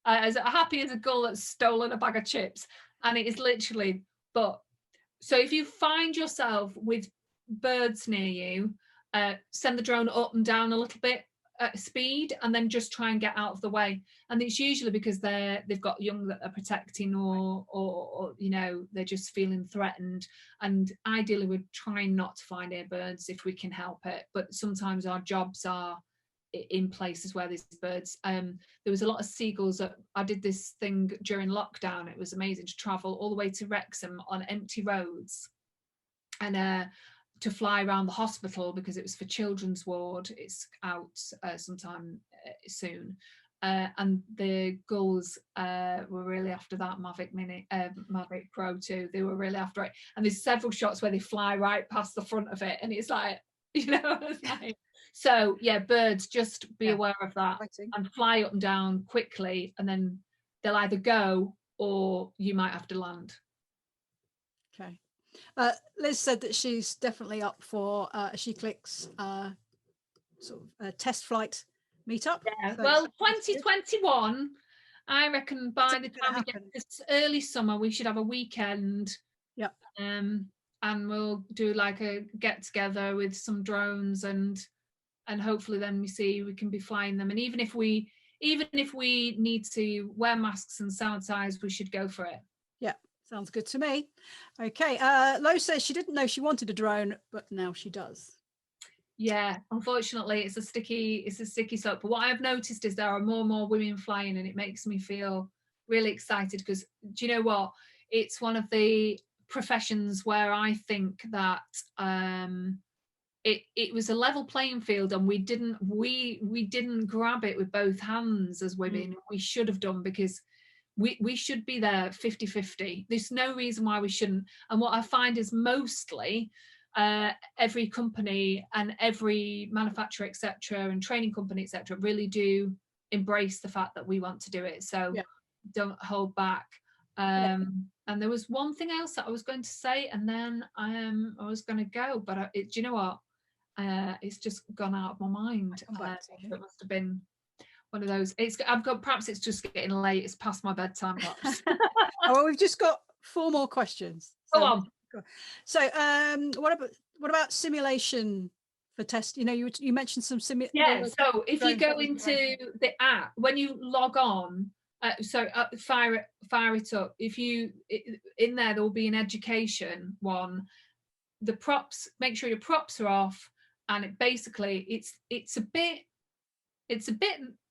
as happy as a gull that's stolen a bag of chips. And it is literally, so if you find yourself with birds near you, send the drone up and down a little bit, speed and then just try and get out of the way. And it's usually because they've got young that are protecting, or you know, they're just feeling threatened. And ideally we're trying not to find air birds if we can help it, but sometimes our jobs are in places where there's birds. There was a lot of seagulls. I did this thing during lockdown. It was amazing to travel all the way to Wrexham on empty roads, and to fly around the hospital because it was for children's ward. It's out sometime soon. And the gulls were really after that Mavic Mini, Mavic Pro 2. They were really after it. And there's several shots where they fly right past the front of it, and it's like, you know, it's like, so yeah, birds, just be aware of that and fly up and down quickly, and then they'll either go or you might have to land. Okay. Liz said that she's definitely up for She Clicks sort of a test flight meetup. Yeah, so well, 2021, I reckon by the time we get this early summer, we should have a weekend. Yep. And we'll do like a get together with some drones, and hopefully then we can be flying them. And even if we need to wear masks and sanitize, we should go for it. Yeah, sounds good to me. Okay, Lo says she didn't know she wanted a drone, but now she does. Yeah, unfortunately, it's a sticky slope. But what I've noticed is there are more and more women flying, and it makes me feel really excited, because do you know what? It's one of the professions where I think that it was a level playing field, and we didn't grab it with both hands as women. We should have done, because we should be there 50-50. There's no reason why we shouldn't. And what I find is mostly every company and every manufacturer, etc., and training company, etc., really do embrace the fact that we want to do it. So don't hold back. And there was one thing else that I was going to say, and then I was going to go, but do you know what? It's just gone out of my mind. It must have been one of those. Perhaps it's just getting late. It's past my bedtime. Perhaps. Oh, well, we've just got 4 more questions. Go on. So, what about simulation for test? You know, you mentioned some simulation. Yeah. So if you go into the app, when you log on, fire it up. If you in there will be an education one. The props, make sure your props are off, and it basically it's a bit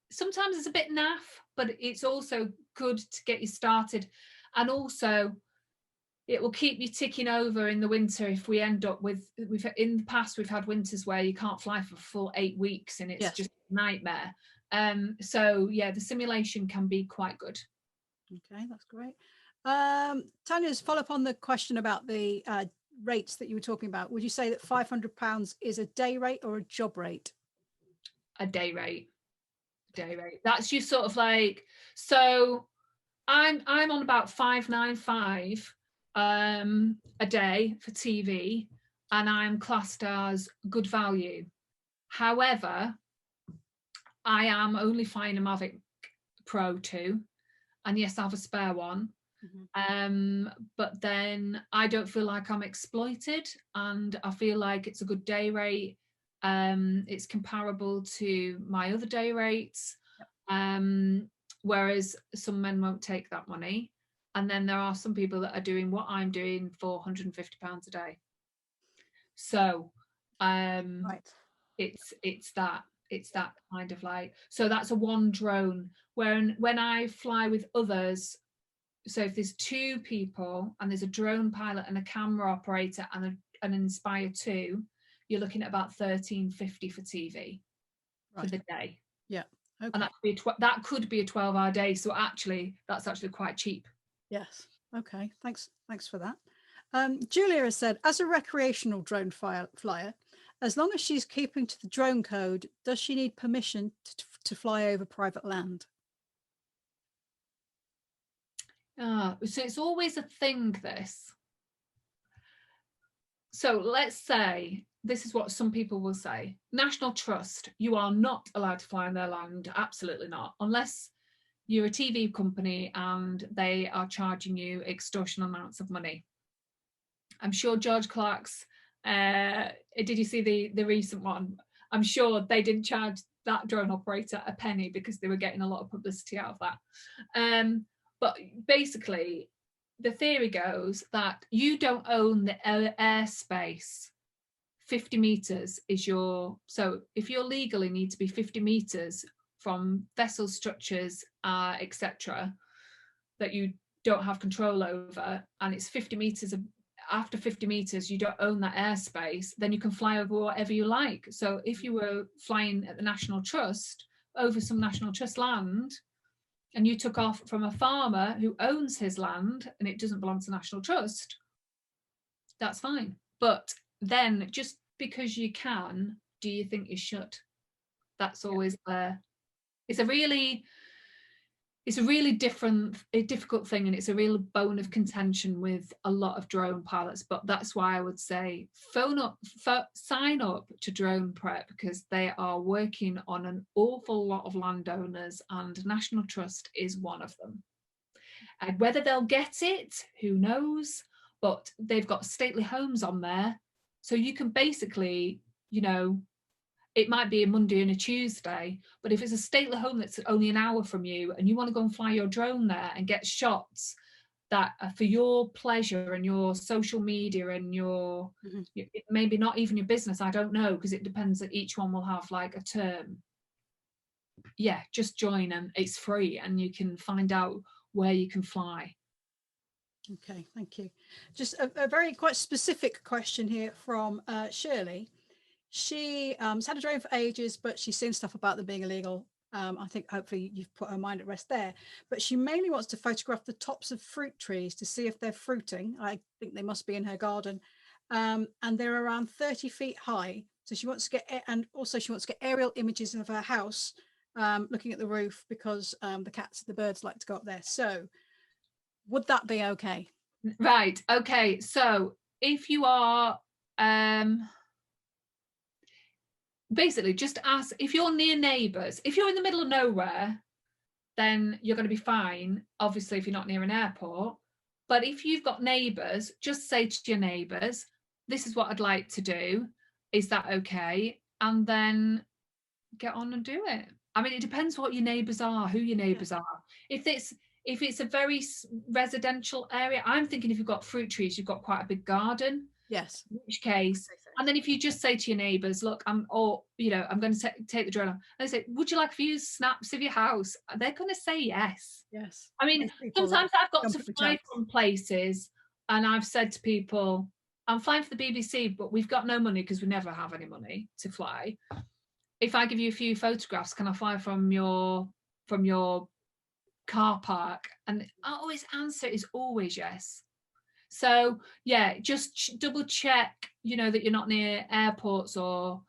sometimes it's a bit naff, but it's also good to get you started, and also it will keep you ticking over in the winter if we end up with in the past we've had winters where you can't fly for a full 8 weeks, and it's just a nightmare. So yeah, the simulation can be quite good. Okay, that's great. Tanya's follow up on the question about the rates that you were talking about. Would you say that £500 is a day rate or a job rate? A day rate. That's you sort of like, so I'm on about 595 a day for TV, and I'm classed as good value. However, I am only flying a Mavic Pro 2, and yes, I have a spare one. But then I don't feel like I'm exploited, and I feel like it's a good day rate. It's comparable to my other day rates, whereas some men won't take that money. And then there are some people that are doing what I'm doing for £150 a day. So it's that kind of like, so that's a one drone. When I fly with others, so if there's 2 people and there's a drone pilot and a camera operator and an Inspire 2, you're looking at about £13.50 for TV for the day. Yeah. Okay. And that could be a 12-hour day. So actually, that's actually quite cheap. Yes. Okay. Thanks for that. Julia has said, as a recreational drone flyer, as long as she's keeping to the drone code, does she need permission to fly over private land? So it's always a thing, this. So let's say, this is what some people will say. National Trust, you are not allowed to fly on their land. Absolutely not. Unless you're a TV company and they are charging you extortionate amounts of money. I'm sure George Clark's, did you see the recent one? I'm sure they didn't charge that drone operator a penny because they were getting a lot of publicity out of that. But basically, the theory goes that you don't own the airspace. 50 meters is your, so if you're legally need to be 50 meters from vessel structures, etc., that you don't have control over, and it's 50 meters of, after 50 meters you don't own that airspace, then you can fly over whatever you like. So if you were flying at the National Trust over some National Trust land and you took off from a farmer who owns his land and it doesn't belong to National Trust, that's fine. But then just because you can, do you think you should? That's always there. It's a really difficult thing, and it's a real bone of contention with a lot of drone pilots. But that's why I would say sign up to Drone Prep, because they are working on an awful lot of landowners, and National Trust is one of them. And whether they'll get it, who knows? But they've got stately homes on there, so you can basically, you know, it might be a Monday and a Tuesday, but if it's a stately home that's only an hour from you and you want to go and fly your drone there and get shots that are for your pleasure and your social media and your, maybe not even your business, I don't know, because it depends, that each one will have like a term. Yeah, just join them. It's free and you can find out where you can fly. Okay, thank you. Just a very quite specific question here from Shirley. She has had a drone for ages, but she's seen stuff about them being illegal. I think hopefully you've put her mind at rest there. But she mainly wants to photograph the tops of fruit trees to see if they're fruiting. I think they must be in her garden. And they're around 30 feet high. So she wants to get, and also she wants to get aerial images of her house, looking at the roof, because the cats and the birds like to go up there. So would that be okay? Right. Okay. So if you are, basically just ask, if you're near neighbours, if you're in the middle of nowhere, then you're going to be fine, obviously, if you're not near an airport. But if you've got neighbours, just say to your neighbours, this is what I'd like to do. Is that okay? And then get on and do it. I mean, it depends what your neighbours are, who your neighbours are. If it's a very residential area, I'm thinking if you've got fruit trees, you've got quite a big garden. Yes. In which case, and then if you just say to your neighbours, look, I'm going to take the drone on. And they say, would you like a few snaps of your house? They're going to say yes. Yes. I mean, sometimes I've got to fly from places and I've said to people, I'm flying for the BBC, but we've got no money because we never have any money to fly. If I give you a few photographs, can I fly from your car park? And always answer is always yes. So yeah, just double check, that you're not near airports or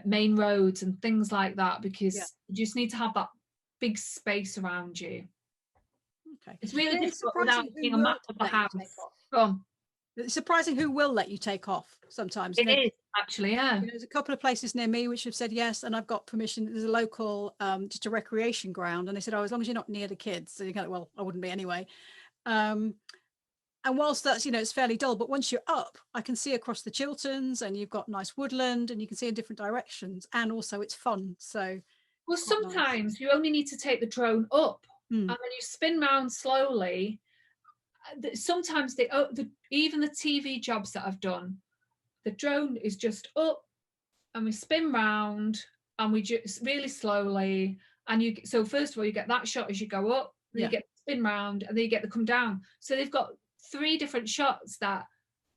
main roads and things like that, because you just need to have that big space around you. Okay. It's really difficult without seeing a map of the house. Go on. It's surprising who will let you take off sometimes. It is actually, yeah. There's a couple of places near me which have said yes, and I've got permission. There's a local, just a recreation ground, and they said, oh, as long as you're not near the kids. So you go, well, I wouldn't be anyway. And whilst that's, it's fairly dull, but once you're up, I can see across the Chilterns, and you've got nice woodland, and you can see in different directions, and also it's fun. So, well, sometimes you only need to take the drone up, and then you spin round slowly. Sometimes even the TV jobs that I've done, the drone is just up, and we spin round, and we just really slowly. And so first of all, you get that shot as you go up, then you get the spin round, and then you get the come down. So they've got 3 different shots that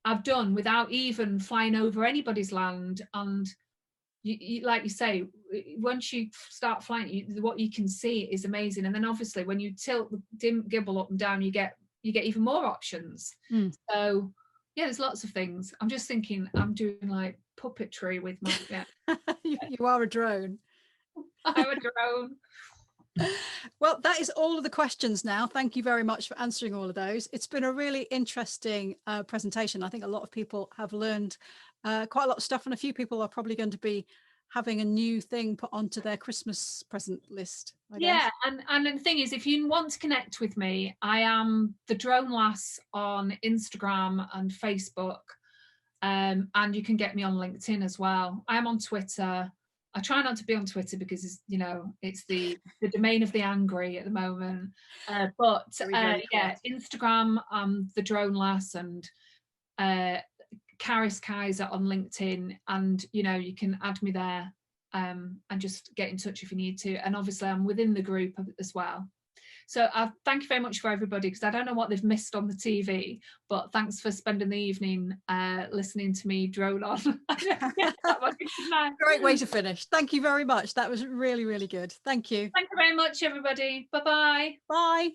I've done without even flying over anybody's land. And you like you say, once you start flying, what you can see is amazing. And then obviously when you tilt the gimbal up and down, you get even more options. So yeah, there's lots of things. I'm just thinking, I'm doing like puppetry with my you are a drone. I'm a drone. Well, that is all of the questions now. Thank you very much for answering all of those. It's been a really interesting presentation. I think a lot of people have learned quite a lot of stuff, and a few people are probably going to be having a new thing put onto their Christmas present list, I guess. Yeah, and the thing is, if you want to connect with me, I am the Drone Lass on Instagram and Facebook, and you can get me on LinkedIn as well. I'm on Twitter. I try not to be on Twitter because it's, you know, it's the domain of the angry at the moment. But Very, very yeah, correct. Instagram, the Drone Lass, and Carys Kaiser on LinkedIn, and you know, you can add me there, and just get in touch if you need to. And obviously, I'm within the group as well. So thank you very much for everybody, because I don't know what they've missed on the TV, but thanks for spending the evening listening to me drone on. Great way to finish. Thank you very much. That was really, really good. Thank you. Thank you very much, everybody. Bye-bye. Bye.